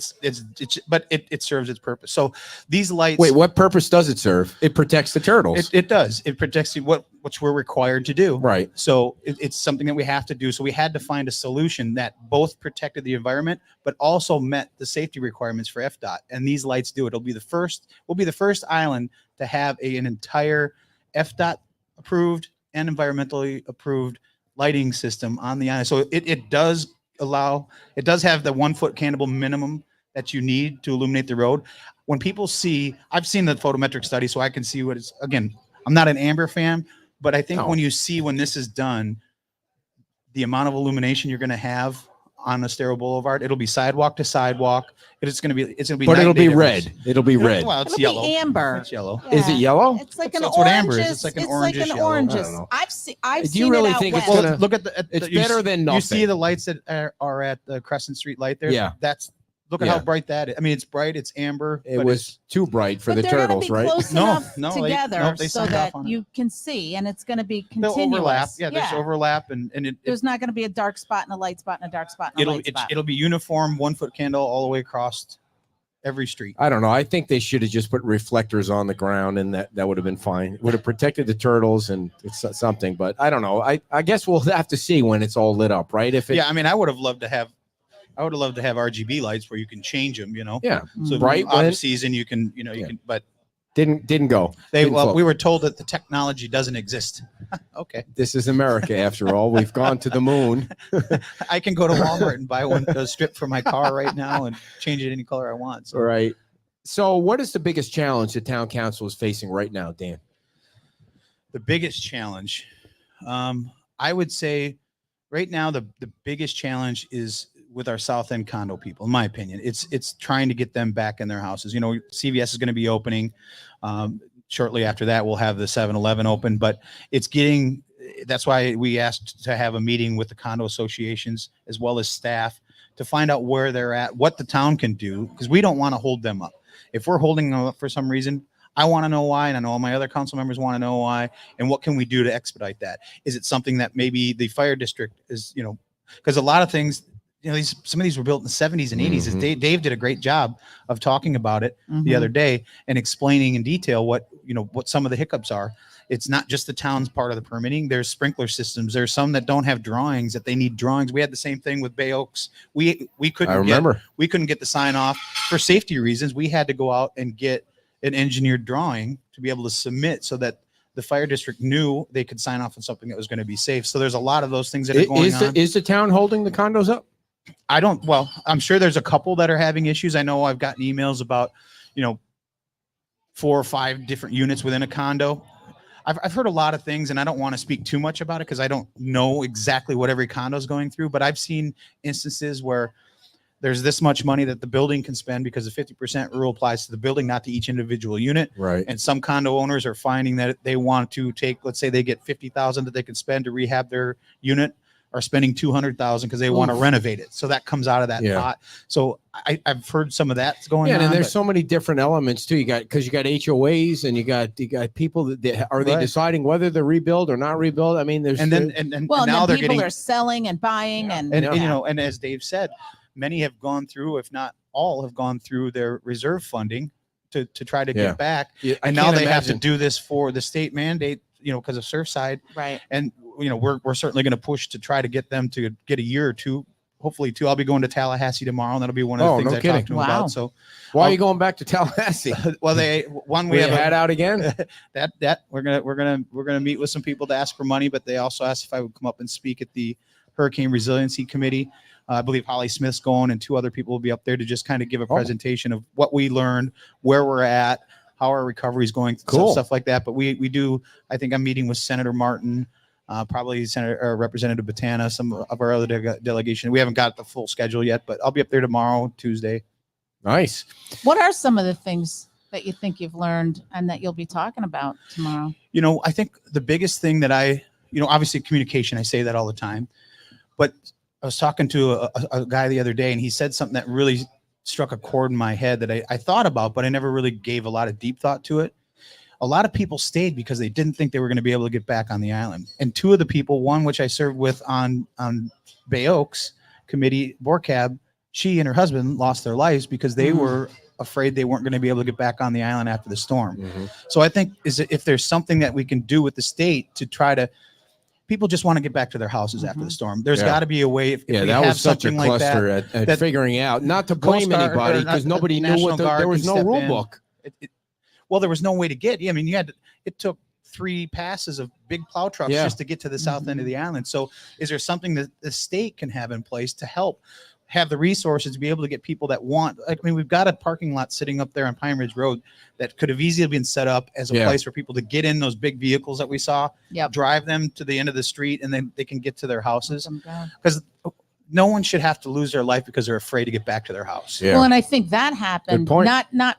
but it serves its purpose. So these lights. Wait, what purpose does it serve? It protects the turtles. It does. It protects which we're required to do. Right. So it's something that we have to do. So we had to find a solution that both protected the environment, but also met the safety requirements for FDOT. And these lights do it. We'll be the first island to have an entire FDOT approved and environmentally approved lighting system on the island. So it does have the 1 foot candle minimum that you need to illuminate the road. When people see, I've seen the photometric study, so I can see what it's, again, I'm not an amber fan, but I think when this is done, the amount of illumination you're going to have on Estero Boulevard. It'll be sidewalk to sidewalk. It's going to be But it'll be difference. red. It'll be red. Well, it's It'll yellow. be amber. It's yellow. Is it yellow? It's like That's an what amber orange. is. It's like an orangish yellow. I don't oranges. know. I've Do seen you really it out think it's west. gonna- Look at It's better than nothing. You see the lights that are at the Crescent Street light there? Yeah. Look at how bright that is. I mean, it's bright. It's amber. It but was too bright for But the they're gonna turtles, be right? Close No, enough no, together they so signed that off on it. you can see, and it's going to be They'll continuous. overlap. Yeah, there's overlap, and There's not going to be a dark spot and a light spot and a dark spot and a light spot. it'll be uniform 1 foot candle all the way across every street. I don't know. I think they should have just put reflectors on the ground, and that would have been fine. It would have protected the turtles, and it's something. But I don't know. I guess we'll have to see when it's all lit up, right? I mean, I would have loved to have RGB lights where you can change them. Yeah. So Right out when- of season, you can but Didn't go. we Didn't float. were told that the technology doesn't exist. Okay, This is America, after all. We've gone to the moon. I can go to Walmart and buy a strip for my car right now and change it any color I want. So All right. So, what is the biggest challenge the town council is facing right now, Dan? the biggest challenge, I would say, right now the biggest challenge is with our South End condo people. In my opinion, it's trying to get them back in their houses. CVS is going to be opening. Shortly after that, we'll have the 7-Eleven open, but that's why we asked to have a meeting with the condo associations as well as staff to find out where they're at, what the town can do, because we don't want to hold them up. If we're holding them up for some reason, I want to know why, and I know all my other council members want to know why, and what can we do to expedite that? Is it something that maybe the fire district is, because a lot of things, some of these were built in the 70s and 80s. Mhm. Dave did a great job of talking about it the other day and explaining in detail what some of the hiccups are. It's not just the town's part of the permitting. There's sprinkler systems. There's some that don't have drawings, that they need drawings. We had the same thing with Bay Oaks. We couldn't I remember. we couldn't get the sign off for safety reasons. We had to go out and get an engineered drawing to be able to submit so that the fire district knew they could sign off on something that was going to be safe. So there's a lot of those things that are going on. Is the town holding the condos up? I'm sure there's a couple that are having issues. I know I've gotten emails about, 4 or 5 different units within a condo. I've heard a lot of things, and I don't want to speak too much about it because I don't know exactly what every condo is going through, but I've seen instances where there's this much money that the building can spend because the 50% rule applies to the building, not to each individual unit. Right. And some condo owners are finding that they want to take, let's say they get $50,000 that they can spend to rehab their unit, are spending $200,000 because they want to renovate it. So that comes out of that pot. So I've heard some of that's going on. And there's so many different elements too. You got HOAs and you got people that are they deciding whether to rebuild or not rebuild. I mean, there's and now they're people getting are selling and buying and and as Dave said, many have gone through, if not all, have gone through their reserve funding to try to get back. Yeah, and now they have to do this for the state mandate, because of Surfside. Right. And we're certainly going to push to try to get them to get a year or two, hopefully 2. I'll be going to Tallahassee tomorrow, and that'll be one of the things I talked to them about. So why are you going back to Tallahassee? Well, we have had out again. that we're gonna meet with some people to ask for money, but they also asked if I would come up and speak at the Hurricane Resiliency Committee. I believe Holly Smith's going, and 2 other people will be up there to just kind of give a presentation of what we learned, where we're at, how our recovery is going, stuff like that. But we do. I think I'm meeting with Senator Martin, probably Representative Botana, some of our other delegation. We haven't got the full schedule yet, but I'll be up there tomorrow, Tuesday. Nice. What are some of the things that you think you've learned and that you'll be talking about tomorrow? I think the biggest thing that obviously communication, I say that all the time, but I was talking to a guy the other day, and he said something that really struck a chord in my head that I thought about, but I never really gave a lot of deep thought to it. A lot of people stayed because they didn't think they were going to be able to get back on the island. And 2 of the people, one which I served with on Bay Oaks committee, Borcab, she and her husband lost their lives because they were afraid they weren't going to be able to get back on the island after the storm. So I think if there's something that we can do with the state to try to, people just want to get back to their houses after the storm. There's got to be a way. If we that have was such a something like cluster at figuring out, not to blame anybody, because nobody knew there was no rule book. Well, there was no way to get. I mean, it took 3 passes of big plow trucks just to get to the south end of the island. So is there something that the state can have in place to help have the resources to be able to get people that want, we've got a parking lot sitting up there on Pine Ridge Road that could have easily been set up as a place for people to get in those big vehicles that we saw, drive them to the end of the street, and then they can get to their houses. Because no one should have to lose their life because they're afraid to get back to their house. Yeah. Well, and I think that happened Good point. not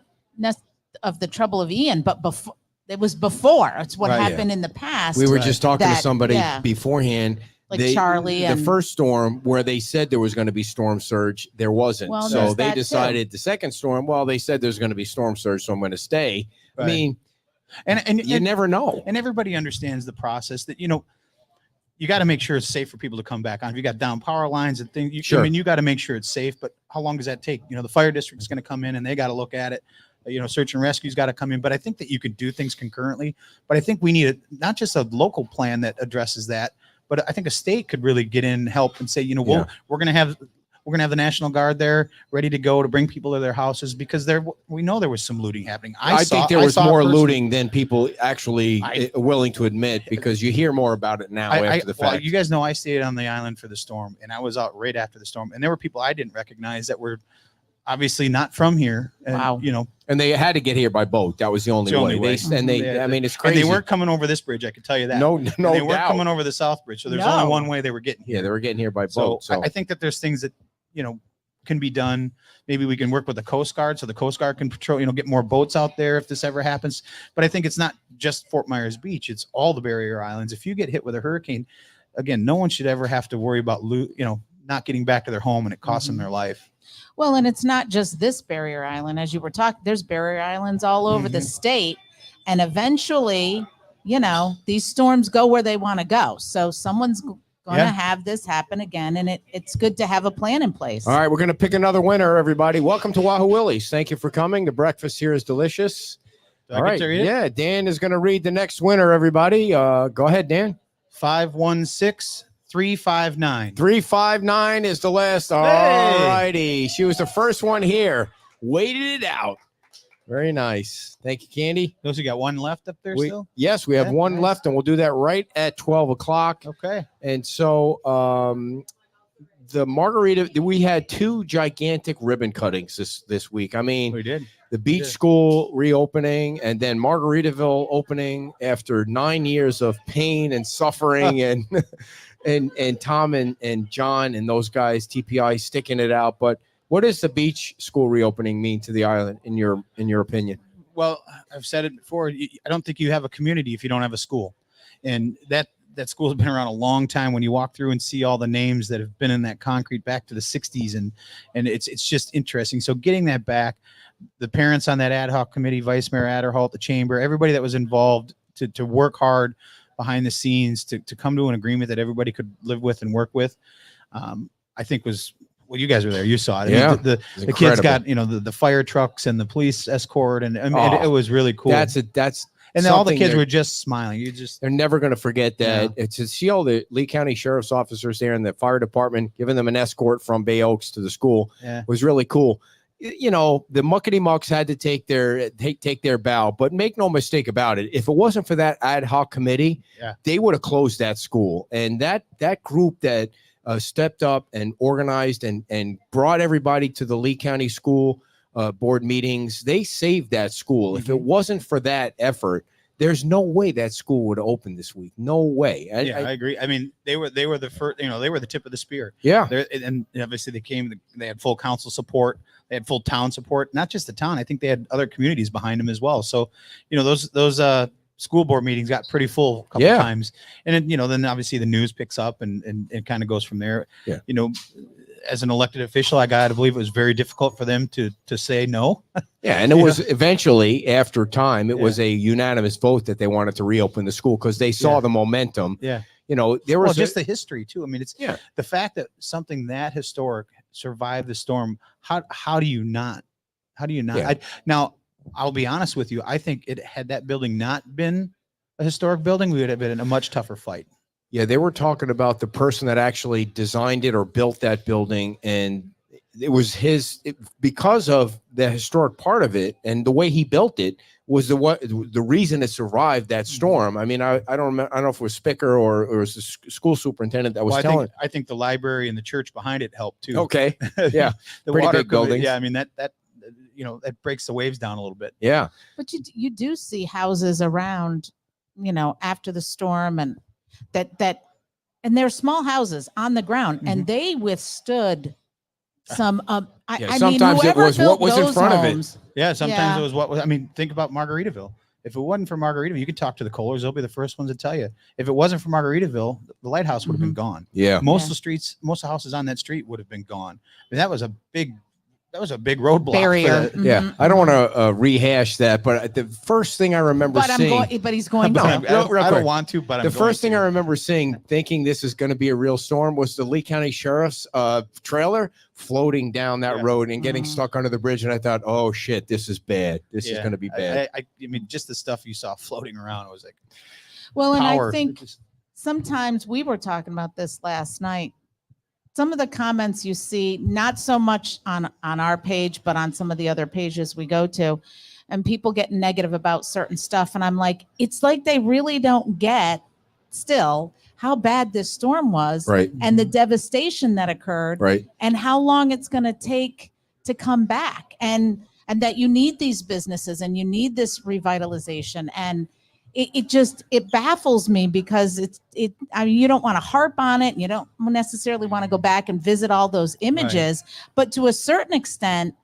of the trouble of Ian, but before. It was before. It's what Right, happened in the past. We were just talking to That- somebody yeah. beforehand. Like Charlie the and- first storm where they said there was going to be storm surge, there wasn't. Well, so there's they that too. decided the second storm, well, they said there's going to be storm surge, so I'm going to stay. I Right. mean, And you never know. And everybody understands the process that, you got to make sure it's safe for people to come back on. If you got down power lines and things, Sure. I mean, you got to make sure it's safe, but how long does that take? The fire district is going to come in and they got to look at it. Search and rescue's got to come in, but I think that you could do things concurrently. But I think we need not just a local plan that addresses that, but I think a state could really get in, help, and say, we're going to have the National Guard there ready to go to bring people to their houses because we know there was some looting happening. I think there was more looting than people actually willing to admit because you hear more about it now after the fact. Well, you guys know I stayed on the island for the storm, and I was out right after the storm, and there were people I didn't recognize that were obviously not from here. And, Wow. And they had to get here by boat. That was the only way. I mean, it's crazy. And they weren't coming over this bridge. I can tell you that. No, And they weren't doubt. coming over the South Bridge. So there's No. only one way they were getting here. Yeah, they were getting here by So boat. So I think that there's things that, can be done. Maybe we can work with the Coast Guard so the Coast Guard can patrol, get more boats out there if this ever happens. But I think it's not just Fort Myers Beach. It's all the barrier islands. If you get hit with a hurricane, again, no one should ever have to worry about, not getting back to their home and it costs them their life. Well, and it's not just this barrier island. As you were talking, there's barrier islands all over the state. And eventually, these storms go where they want to go. So someone's going to have this happen again. And it's good to have a plan in place. all right, we're going to pick another winner, everybody. Welcome to Wahoo Willie's. Thank you for coming. The breakfast here is delicious. Do I get to read it? Yeah, Dan is going to read the next winner, everybody. Go ahead, Dan. 516359. 359 is the last. All righty. She was the first one here. Waited it out. Very nice. Thank you, Candy. Those who got one left up there still? Yes, we have one nice. left, and we'll do that right at 12 o'clock. Okay. And so the margarita, we had two gigantic ribbon cuttings this week. I mean, We did. the beach school reopening and then Margaritaville opening after 9 years of pain and suffering and Tom and John and those guys, TPI, sticking it out. But what does the beach school reopening mean to the island in your opinion? Well, I've said it before. I don't think you have a community if you don't have a school. And that school has been around a long time. When you walk through and see all the names that have been in that concrete back to the 60s, and it's just interesting. So getting that back, the parents on that ad hoc committee, Vice Mayor Adderholt, the chamber, everybody that was involved to work hard behind the scenes to come to an agreement that everybody could live with and work with, I think was. Well, you guys were there. You saw it. Yeah, I mean, the kids got the fire trucks and the police escort, and I mean, it was really cool. That's and all the kids were just smiling. They're never going to forget that. It's to see all the Lee County sheriff's officers there and the fire department giving them an escort from Bay Oaks to the school was really cool. The muckety mucks had to take their bow, but make no mistake about it. If it wasn't for that ad hoc committee, they would have closed that school. And that group that stepped up and organized and brought everybody to the Lee County School board meetings. They saved that school. Mm-hmm. If it wasn't for that effort, there's no way that school would open this week. No way. I agree. I mean, they were the first. They were the tip of the spear. Yeah. And obviously they had full council support. They had full town support. Not just the town. I think they had other communities behind them as well. So, those school board meetings got pretty full a couple times, and then, then obviously the news picks up and it kind of goes from there. Yeah. As an elected official, I got to believe it was very difficult for them to say no. Yeah, and it was eventually, after time, it was a unanimous vote that they wanted to reopen the school because they saw the momentum. Yeah, there was just the history too. I mean, it's the fact that something that historic survived the storm. How do you not? Yeah. Now, I'll be honest with you. I think had that building not been a historic building, we would have been in a much tougher fight. Yeah, they were talking about the person that actually designed it or built that building, and it was because of the historic part of it and the way he built it was the reason it survived that storm. I mean, I don't remember. I don't know if it was Spicker or it was the school superintendent that was telling. I think the library and the church behind it helped too. Okay, yeah, the pretty water big buildings. Yeah, I mean that that breaks the waves down a little bit. Yeah, but you do see houses around, after the storm and that and they're small houses on the ground, and they withstood some. I mean, sometimes it whoever was what built was in those front of it. homes, Yeah, sometimes Yeah. it was what was. I mean, think about Margaritaville. If it wasn't for Margaritaville, you could talk to the Kohlers. They'll be the first ones to tell you. If it wasn't for Margaritaville, the lighthouse would have been gone. Yeah. Most Yeah. of the streets, most of the houses on that street would have been gone. I mean, that was a big roadblock. barrier. For the, Yeah, I don't want to rehash that, but the first thing I remember But seeing, but he's going but to. I, real I quick. don't want to. But the I'm first going thing I to. remember seeing, thinking this is going to be a real storm, was the Lee County Sheriff's trailer floating down that road and getting stuck under the bridge. And I thought, oh shit, this is bad. This is going to be bad. I mean, just the stuff you saw floating around was like Well, and power. I think sometimes we were talking about this last night. Some of the comments you see, not so much on our page, but on some of the other pages we go to, and people get negative about certain stuff. And I'm like, it's like they really don't get still how bad this storm was, Right. and the devastation that occurred, Right. and how long it's going to take to come back, and that you need these businesses and you need this revitalization. And it baffles me, because I mean, you don't want to harp on it. You don't necessarily want to go back and visit all those images, but to a certain extent,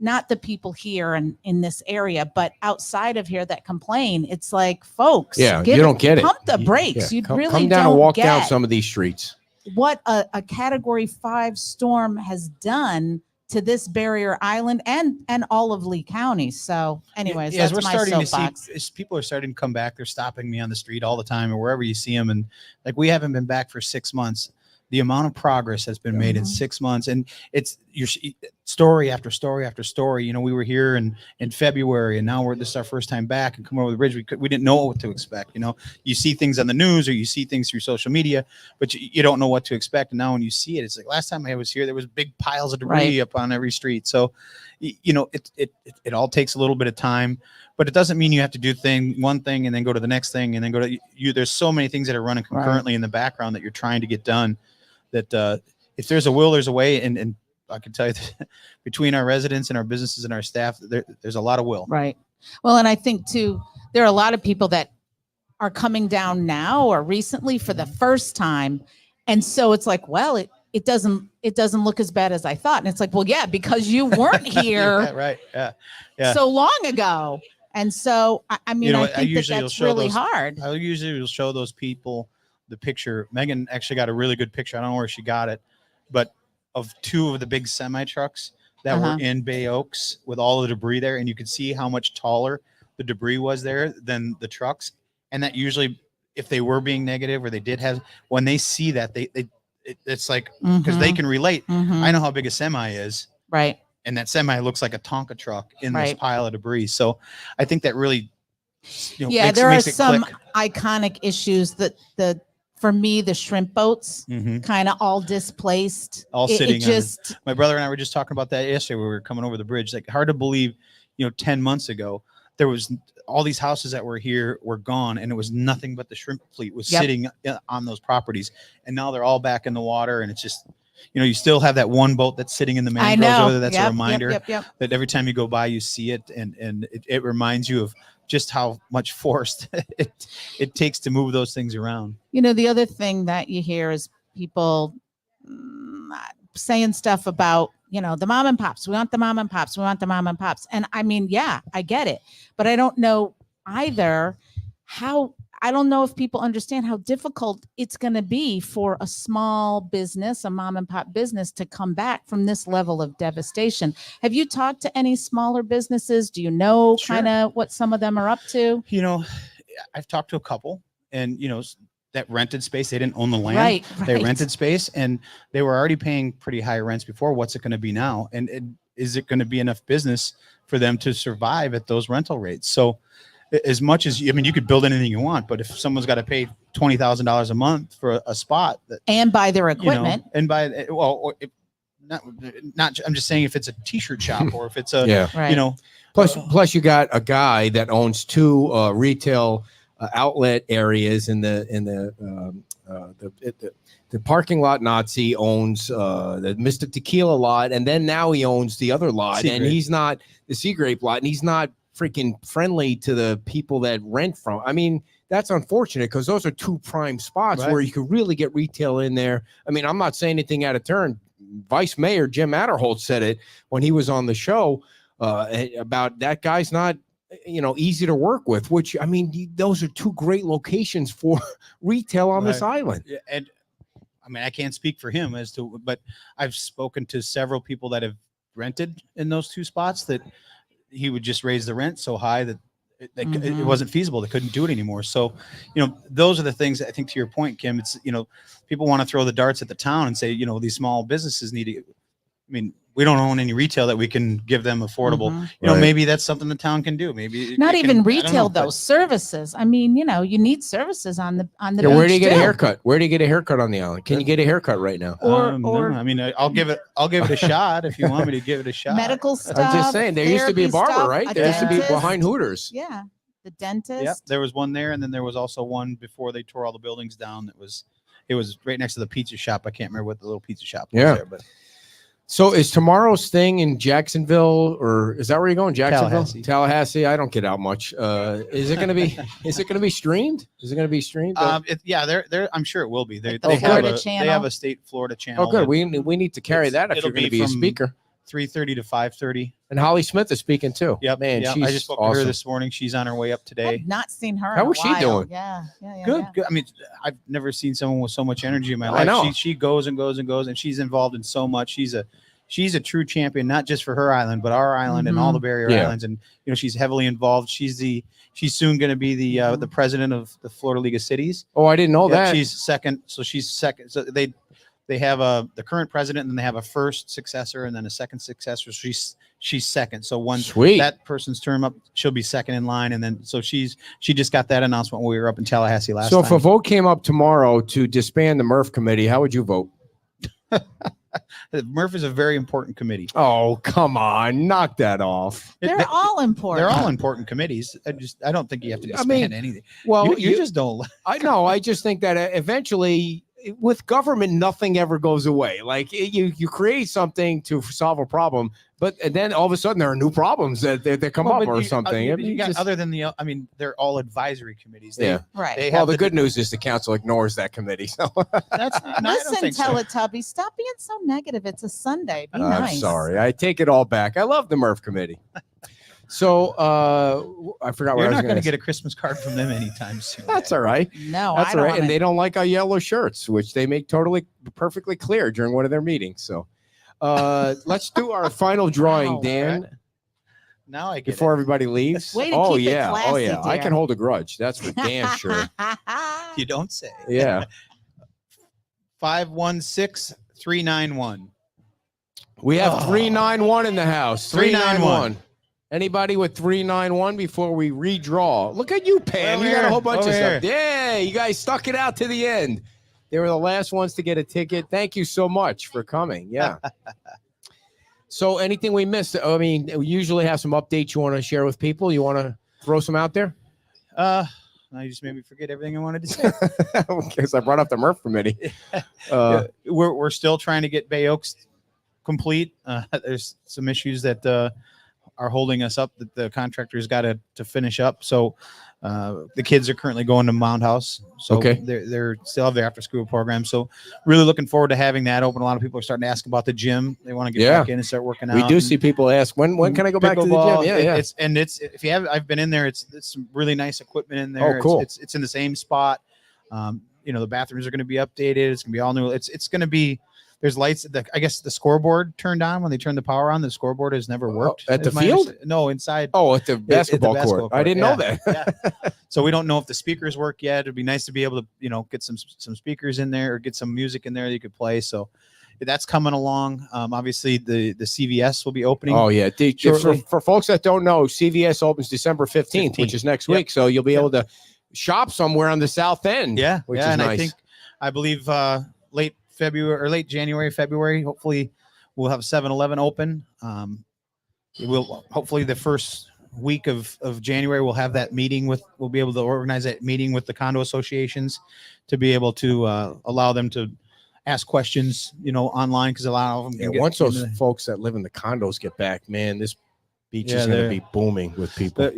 not the people here and in this area, but outside of here that complain, it's like, folks, Yeah, you don't get it. Pump the brakes. Yeah, You come, really come down don't and walk get down some of these streets. what a Category 5 storm has done to this barrier island and all of Lee County. So anyways, as that's we're my starting soapbox. to see, as people are starting to come back, they're stopping me on the street all the time or wherever you see them. And like, we haven't been back for 6 months. The amount of progress has been made in 6 months, and it's your story after story after story. You know, we were here in February, and now this is our first time back and come over the bridge. We didn't know what to expect. You know, you see things on the news or you see things through social media, but you don't know what to expect. And now when you see it, it's like, last time I was here, there was big piles of debris up on every street. So, you know, it all takes a little bit of time, but it doesn't mean you have to do one thing and then go to the next thing and then go to you. There's so many things that are running concurrently in the background that you're trying to get done. That if there's a will, there's a way. And I can tell you that between our residents and our businesses and our staff, there's a lot of will. Right. Well, and I think too, there are a lot of people that are coming down now or recently for the first time. And so it's like, well, it doesn't look as bad as I thought. And it's like, well, yeah, because you weren't here Right. Yeah. so long ago. And so, I mean, You know, I think that's really hard. I usually will show those people the picture. Megan actually got a really good picture. I don't know where she got it, but of two of the big semi trucks that were in Bay Oaks with all the debris there. And you could see how much taller the debris was there than the trucks. And that usually, if they were being negative or they did have, when they see that, it's like, because they can relate. I know how big a semi is. Right. And that semi looks like a Tonka truck in this pile of debris. So I think that really, you know, there are makes it some click. iconic issues that for me, the shrimp boats kind of all displaced. All sitting just, my brother and I were just talking about that yesterday. We were coming over the bridge. Like, hard to believe, you know, 10 months ago, there was all these houses that were here were gone, and it was nothing but the shrimp fleet was sitting on those properties. And now they're all back in the water, and it's just, you know, you still have that one boat that's sitting in the mangroves over there. That's a reminder that every time you go by, you see it, and it reminds you of just how much force it takes to move those things around. You know, the other thing that you hear is people saying stuff about, you know, the mom and pops. We want the mom and pops. We want the mom and pops. And I mean, yeah, I get it. But I don't know either I don't know if people understand how difficult it's going to be for a small business, a mom and pop business, to come back from this level of devastation. Have you talked to any smaller businesses? Do you know kind of what some of them are up to? You know, I've talked to a couple, and, you know, that rented space, they didn't own the land. Right. They rented space, and they were already paying pretty high rents before. What's it going to be now? And is it going to be enough business for them to survive at those rental rates? So, as much as, I mean, you could build anything you want, but if someone's got to pay $20,000 a month for a spot and buy their equipment, you know, and buy, well, not, I'm just saying, if it's a t-shirt shop or if it's a, you know, plus you got a guy that owns two retail outlet areas in the parking lot. Nazi owns the Mr. Tequila lot, and then now he owns the other lot, and he's not the Sea Grape lot, and he's not freaking friendly to the people that rent from. I mean, that's unfortunate because those are two prime spots where you could really get retail in there. I mean, I'm not saying anything out of turn. Vice Mayor Jim Adderholt said it when he was on the show about that guy's not, easy to work with, which, I mean, those are two great locations for retail on this island. Yeah, and I mean, I can't speak for him but I've spoken to several people that have rented in those two spots that he would just raise the rent so high that it wasn't feasible. They couldn't do it anymore. So, those are the things that I think, to your point, Kim, it's, people want to throw the darts at the town and say, these small businesses need to, I mean, we don't own any retail that we can give them affordable. Maybe that's something the town can do. Maybe not even retail though, services. I mean, you need services on the beach. Where do you get a haircut? Where do you get a haircut on the island? Can you get a haircut right now? Or I mean, I'll give it a shot if you want me to give it a shot. Medical stuff. I'm just saying, there used to be a barber, stuff, right? There used to be behind Hooters. Yeah, the dentist. Yep, there was one there, and then there was also one before they tore all the buildings down. It was right next to the pizza shop. I can't remember what the little pizza shop was there, but. So is tomorrow's thing in Jacksonville, or is that where you're going? Jacksonville, Tallahassee. I don't get out much. Is it going to be? Is it going to be streamed? Is it going to be streamed? They're. I'm sure it will be. They have a state Florida channel. Oh, good. We need to carry that if you're going to be a speaker. 3:30 to 5:30. And Holly Smith is speaking too. Yep, man. Yep. I just spoke to her this morning. She's on her way up today. I've not seen her. How was she doing? Yeah. Good. I mean, I've never seen someone with so much energy in my life. I know. She goes and goes and goes, and she's involved in so much. She's a true champion, not just for her island, but our island and all the barrier islands. And she's heavily involved. She's soon going to be the president of the Florida League of Cities. Oh, I didn't know that. She's second. So she's second. So they have the current president, and then they have a first successor and then a second successor. So she's second. So that person's term up, she'll be second in line. And then she just got that announcement when we were up in Tallahassee last time. So if a vote came up tomorrow to disband the Murph committee, how would you vote? Murph is a very important committee. Oh, come on, knock that off. They're all important. They're all important committees. I don't think you have to disband anything. Well, you just don't. I know. I just think that eventually, with government, nothing ever goes away. Like you create something to solve a problem, but then all of a sudden there are new problems that come up or something. Other than they're all advisory committees. Right. Well, the good news is the council ignores that committee. So that's listen, Teletubby, stop being so negative. It's a Sunday. Be nice. I'm sorry. I take it all back. I love the Murph committee. So I forgot what I was not going to get a Christmas card from them anytime soon. That's all right. No, that's all right. And they don't like our yellow shirts, which they make perfectly clear during one of their meetings. So let's do our final drawing, Dan. Now I get before everybody leaves. Way to keep it classy, dear. I can hold a grudge. That's for damn sure. You don't say. Yeah. 516-391. We have 391 in the house. 391. Anybody with 391 before we redraw? Look at you, Pam. You got a whole bunch of stuff. Yeah, you guys stuck it out to the end. They were the last ones to get a ticket. Thank you so much for coming. Yeah. So anything we missed? I mean, we usually have some updates you want to share with people. You want to throw some out there? Now you just made me forget everything I wanted to say. Because I brought up the Murph committee. We're still trying to get Bay Oaks complete. There's some issues that are holding us up that the contractor's got to finish up. So the kids are currently going to Mound House. So they're still have their after school program. So really looking forward to having that open. A lot of people are starting to ask about the gym. They want to get back in and start working out. We do see people ask when can I go back to the gym? Yeah. I've been in there. It's some really nice equipment in there. Oh, cool. It's in the same spot. The bathrooms are going to be updated. It's going to be all new. It's going to be. There's lights. I guess the scoreboard turned on when they turned the power on. The scoreboard has never worked at the field. No, inside. Oh, at the basketball court. I didn't know that. Yeah. So we don't know if the speakers work yet. It'd be nice to be able to, get some speakers in there or get some music in there that you could play. So that's coming along. Obviously the CVS will be opening. Oh yeah. For folks that don't know, CVS opens December 15th, which is next week. So you'll be able to shop somewhere on the south end. Yeah. Which is nice. I believe late February or late January, February. Hopefully we'll have 7-Eleven open. Hopefully the first week of January, we'll have that meeting we'll be able to organize that meeting with the condo associations to be able to allow them to ask questions, online. Cause a lot of them. Once those folks that live in the condos get back, man, this beach is going to be booming with people.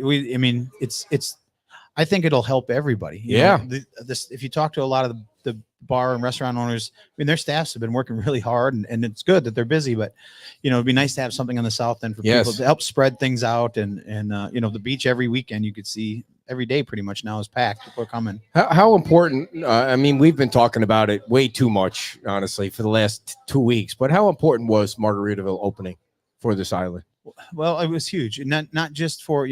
I think it'll help everybody. You know, if you talk to a lot of the bar and restaurant owners, I mean, their staffs have been working really hard, and it's good that they're busy, but it'd be nice to have something on the south end for people to help spread things out. And the beach every weekend, you could see every day pretty much now is packed. People are coming. How important, I mean, we've been talking about it way too much, honestly, for the last 2 weeks, but how important was Margaritaville opening for this island? Well, it was huge. And not just for,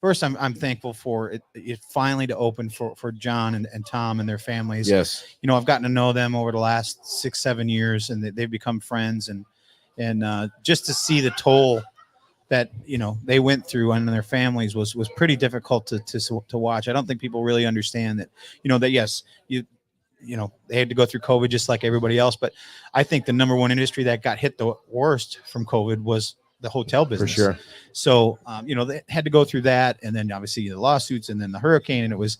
first, I'm thankful for it finally to open for John and Tom and their families. Yes. I've gotten to know them over the last 6-7 years, and they've become friends, and just to see the toll that they went through and their families was pretty difficult to watch. I don't think people really understand that. That yes, they had to go through COVID just like everybody else, but I think the number one industry that got hit the worst from COVID was the hotel business. For sure. So, they had to go through that, and then obviously the lawsuits, and then the hurricane, and it was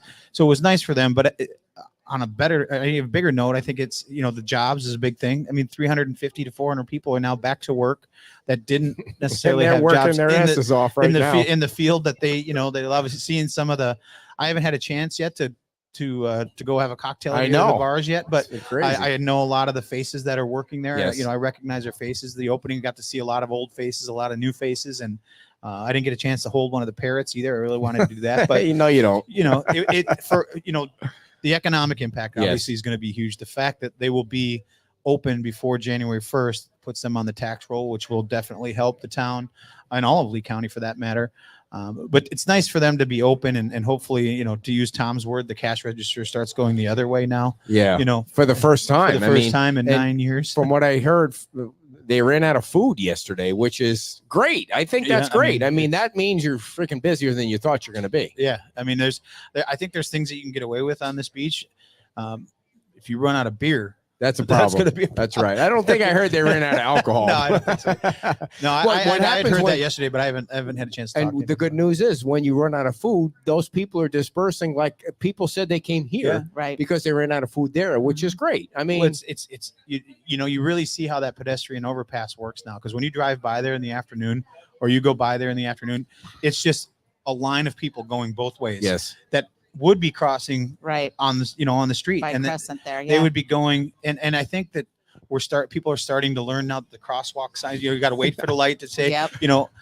nice for them. But on a bigger note, I think it's, the jobs is a big thing. I mean, 350 to 400 people are now back to work that didn't necessarily have jobs their asses off right now in the field that they love. Seeing some of the, I haven't had a chance yet to go have a cocktail in the bars yet, but I know a lot of the faces that are working there. Yes. I recognize their faces. The opening got to see a lot of old faces, a lot of new faces, and I didn't get a chance to hold one of the parrots either. I really wanted to do that, but you don't. The economic impact obviously is going to be huge. The fact that they will be open before January 1st puts them on the tax roll, which will definitely help the town and all of Lee County for that matter. But it's nice for them to be open, and hopefully, to use Tom's word, the cash register starts going the other way now. Yeah. For the first time. For the first time in 9 years. From what I heard, they ran out of food yesterday, which is great. I think that's great. I mean, that means you're freaking busier than you thought you're going to be. Yeah. I mean, I think there's things that you can get away with on this beach. If you run out of beer, that's a problem. That's right. I don't think I heard they ran out of alcohol. No, I don't think so. No, I had heard that yesterday, but I haven't had a chance to talk to the good news is when you run out of food, those people are dispersing. Like people said, they came here right because they ran out of food there, which is great. I mean, it's you really see how that pedestrian overpass works now, because when you drive by there in the afternoon, or you go by there in the afternoon, it's just a line of people going both ways. Yes. That would be crossing on the on the street, by and Crescent there. They would be going, and I think that people are starting to learn now the crosswalk signs. You got to wait for the light to say,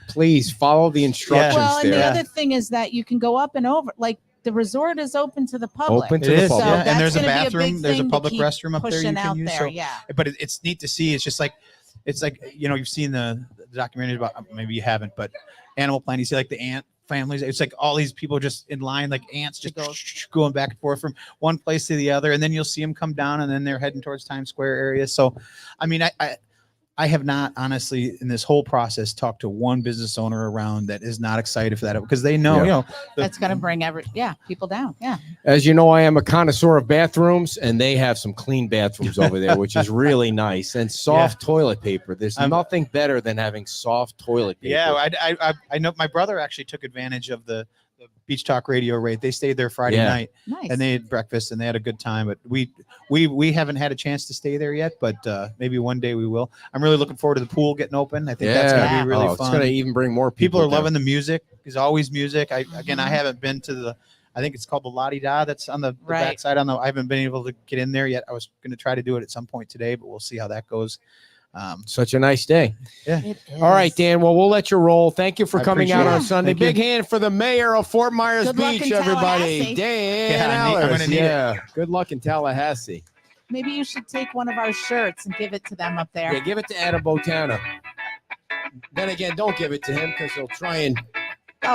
please follow the instructions. Well, and there. the other thing is that you can go up and over, like the resort is open to the public. Open to the public. So and there's a gonna bathroom. There's a public restroom up there you pushing can out use. there, So, but it's neat to see. It's like you've seen the documentary about, maybe you haven't, but Animal Planet. You see like the ant families. It's like all these people just in line, like ants, just going back and forth from one place to the other, and then you'll see them come down, and then they're heading towards Times Square area. So, I mean, I have not honestly in this whole process talked to one business owner around that is not excited for that, because they know, that's going to bring people down. Yeah. As you know, I am a connoisseur of bathrooms, and they have some clean bathrooms over there, which is really nice, and soft toilet paper. There's nothing better than having soft toilet paper. Yeah. I know my brother actually took advantage of the Beach Talk Radio rate. They stayed there Friday night, and they had breakfast and they had a good time. But we haven't had a chance to stay there yet, but maybe one day we will. I'm really looking forward to the pool getting open. I think that's going to be really fun. It's going to even bring more people. People are loving the music. There's always music. I haven't been to I think it's called the La Di Da. That's on the backside. I haven't been able to get in there yet. I was going to try to do it at some point today, but we'll see how that goes. Such a nice day. Yeah. All right, Dan. Well, we'll let you roll. Thank you for coming out on Sunday. Big hand for the mayor of Fort Myers Beach, everybody. Dan Allers. Good luck in Tallahassee. Maybe you should take one of our shirts and give it to them up there. Yeah, give it to Anna Botana. Then again, don't give it to him, because he'll try and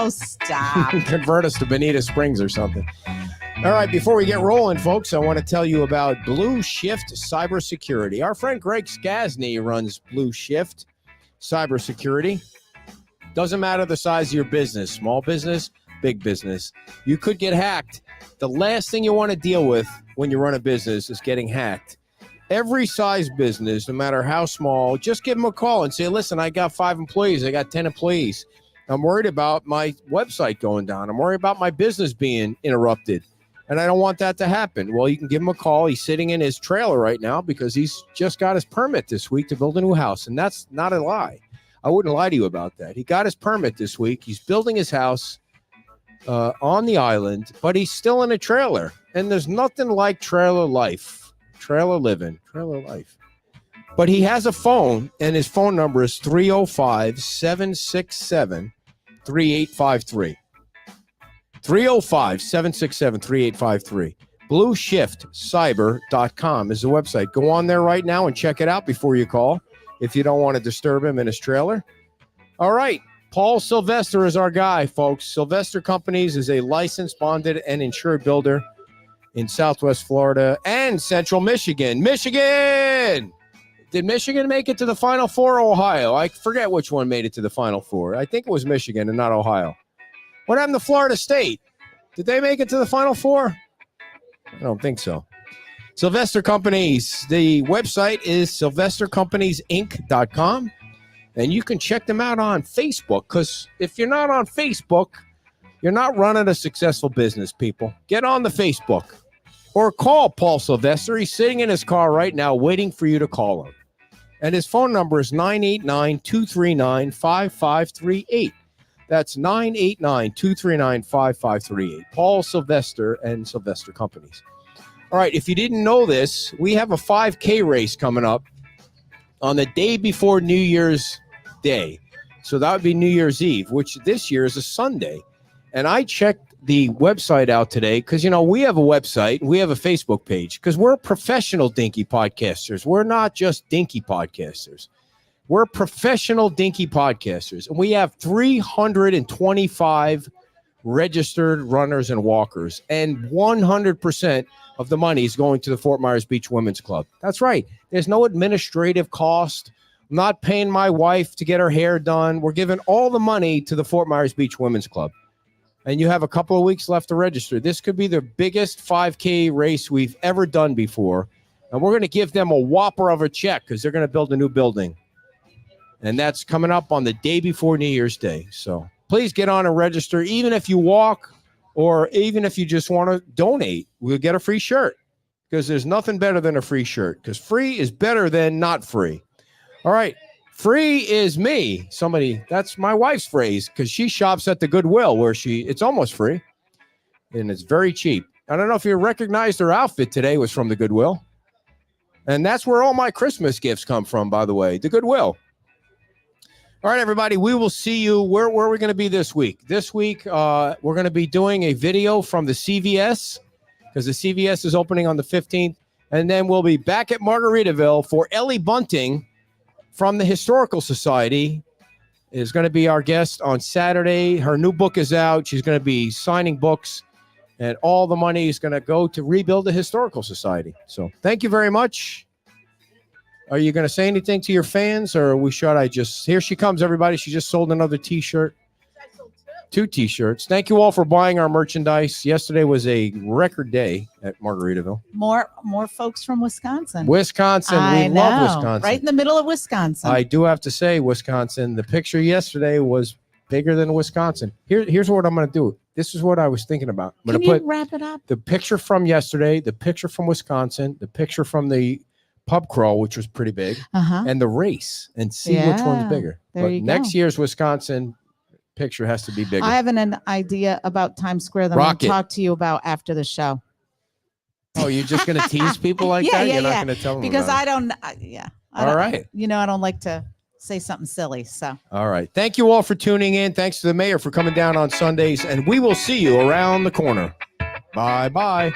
stop. Convert us to Bonita Springs or something. All right, before we get rolling, folks, I want to tell you about Blue Shift Cybersecurity. Our friend Greg Skasny runs Blue Shift Cybersecurity. Doesn't matter the size of your business, small business, big business. You could get hacked. The last thing you want to deal with when you run a business is getting hacked. Every size business, no matter how small, just give them a call and say, listen, I got 5 employees. I got 10 employees. I'm worried about my website going down. I'm worried about my business being interrupted, and I don't want that to happen. Well, you can give him a call. He's sitting in his trailer right now because he's just got his permit this week to build a new house, and that's not a lie. I wouldn't lie to you about that. He got his permit this week. He's building his house. on the island, but he's still in a trailer. And there's nothing like trailer life, trailer living, trailer life. But he has a phone, and his phone number is 305-767-3853. 305-767-3853. BlueShiftCyber.com is the website. Go on there right now and check it out before you call if you don't want to disturb him in his trailer. All right. Paul Sylvester is our guy, folks. Sylvester Companies is a licensed, bonded, and insured builder in Southwest Florida and Central Michigan. Michigan! Did Michigan make it to the Final Four or Ohio? I forget which one made it to the Final Four. I think it was Michigan and not Ohio. What happened to Florida State? Did they make it to the Final Four? I don't think so. Sylvester Companies. The website is sylvestercompaniesinc.com. And you can check them out on Facebook, because if you're not on Facebook, you're not running a successful business, people. Get on the Facebook or call Paul Sylvester. He's sitting in his car right now waiting for you to call him. And his phone number is 989-239-5538. That's 989-239-5538. Paul Sylvester and Sylvester Companies. All right, if you didn't know this, we have a 5K race coming up on the day before New Year's Day. So that would be New Year's Eve, which this year is a Sunday. And I checked the website out today because, you know, we have a website, we have a Facebook page because we're professional dinky podcasters. We're not just dinky podcasters. We're professional dinky podcasters. And we have 325 registered runners and walkers. And 100% of the money is going to the Fort Myers Beach Women's Club. That's right. There's no administrative cost. I'm not paying my wife to get her hair done. We're giving all the money to the Fort Myers Beach Women's Club. And you have a couple of weeks left to register. This could be the biggest 5K race we've ever done before. And we're going to give them a whopper of a check because they're going to build a new building. And that's coming up on the day before New Year's Day. So please get on and register. Even if you walk or even if you just want to donate, we'll get a free shirt because there's nothing better than a free shirt because free is better than not free. All right. Free is me. That's my wife's phrase because she shops at the Goodwill where it's almost free and it's very cheap. I don't know if you recognized her outfit today was from the Goodwill. And that's where all my Christmas gifts come from, by the way, the Goodwill. All right, everybody, we will see you. Where are we going to be this week? This week, we're going to be doing a video from the CVS because the CVS is opening on the 15th. And then we'll be back at Margaritaville for Ellie Bunting from the Historical Society is going to be our guest on Saturday. Her new book is out. She's going to be signing books, and all the money is going to go to rebuild the Historical Society. So thank you very much. Are you going to say anything to your fans, or here she comes, everybody. She just sold another T-shirt. I sold two T-shirts. Thank you all for buying our merchandise. Yesterday was a record day at Margaritaville. More folks from Wisconsin. We love Wisconsin. Right in the middle of Wisconsin. I do have to say, Wisconsin, the picture yesterday was bigger than Wisconsin. Here's what I'm going to do. This is what I was thinking about. Can you wrap it up? The picture from yesterday, the picture from Wisconsin, the picture from the pub crawl, which was pretty big, and the race, and see which one's bigger. Next year's Wisconsin picture has to be bigger. I have an idea about Times Square that I'm going to talk to you about after the show. Oh, you're just going to tease people like that? You're not going to tell them because about I don't. All right. You know, I don't like to say something silly. So. All right. Thank you all for tuning in. Thanks to the mayor for coming down on Sundays, and we will see you around the corner. Bye-bye.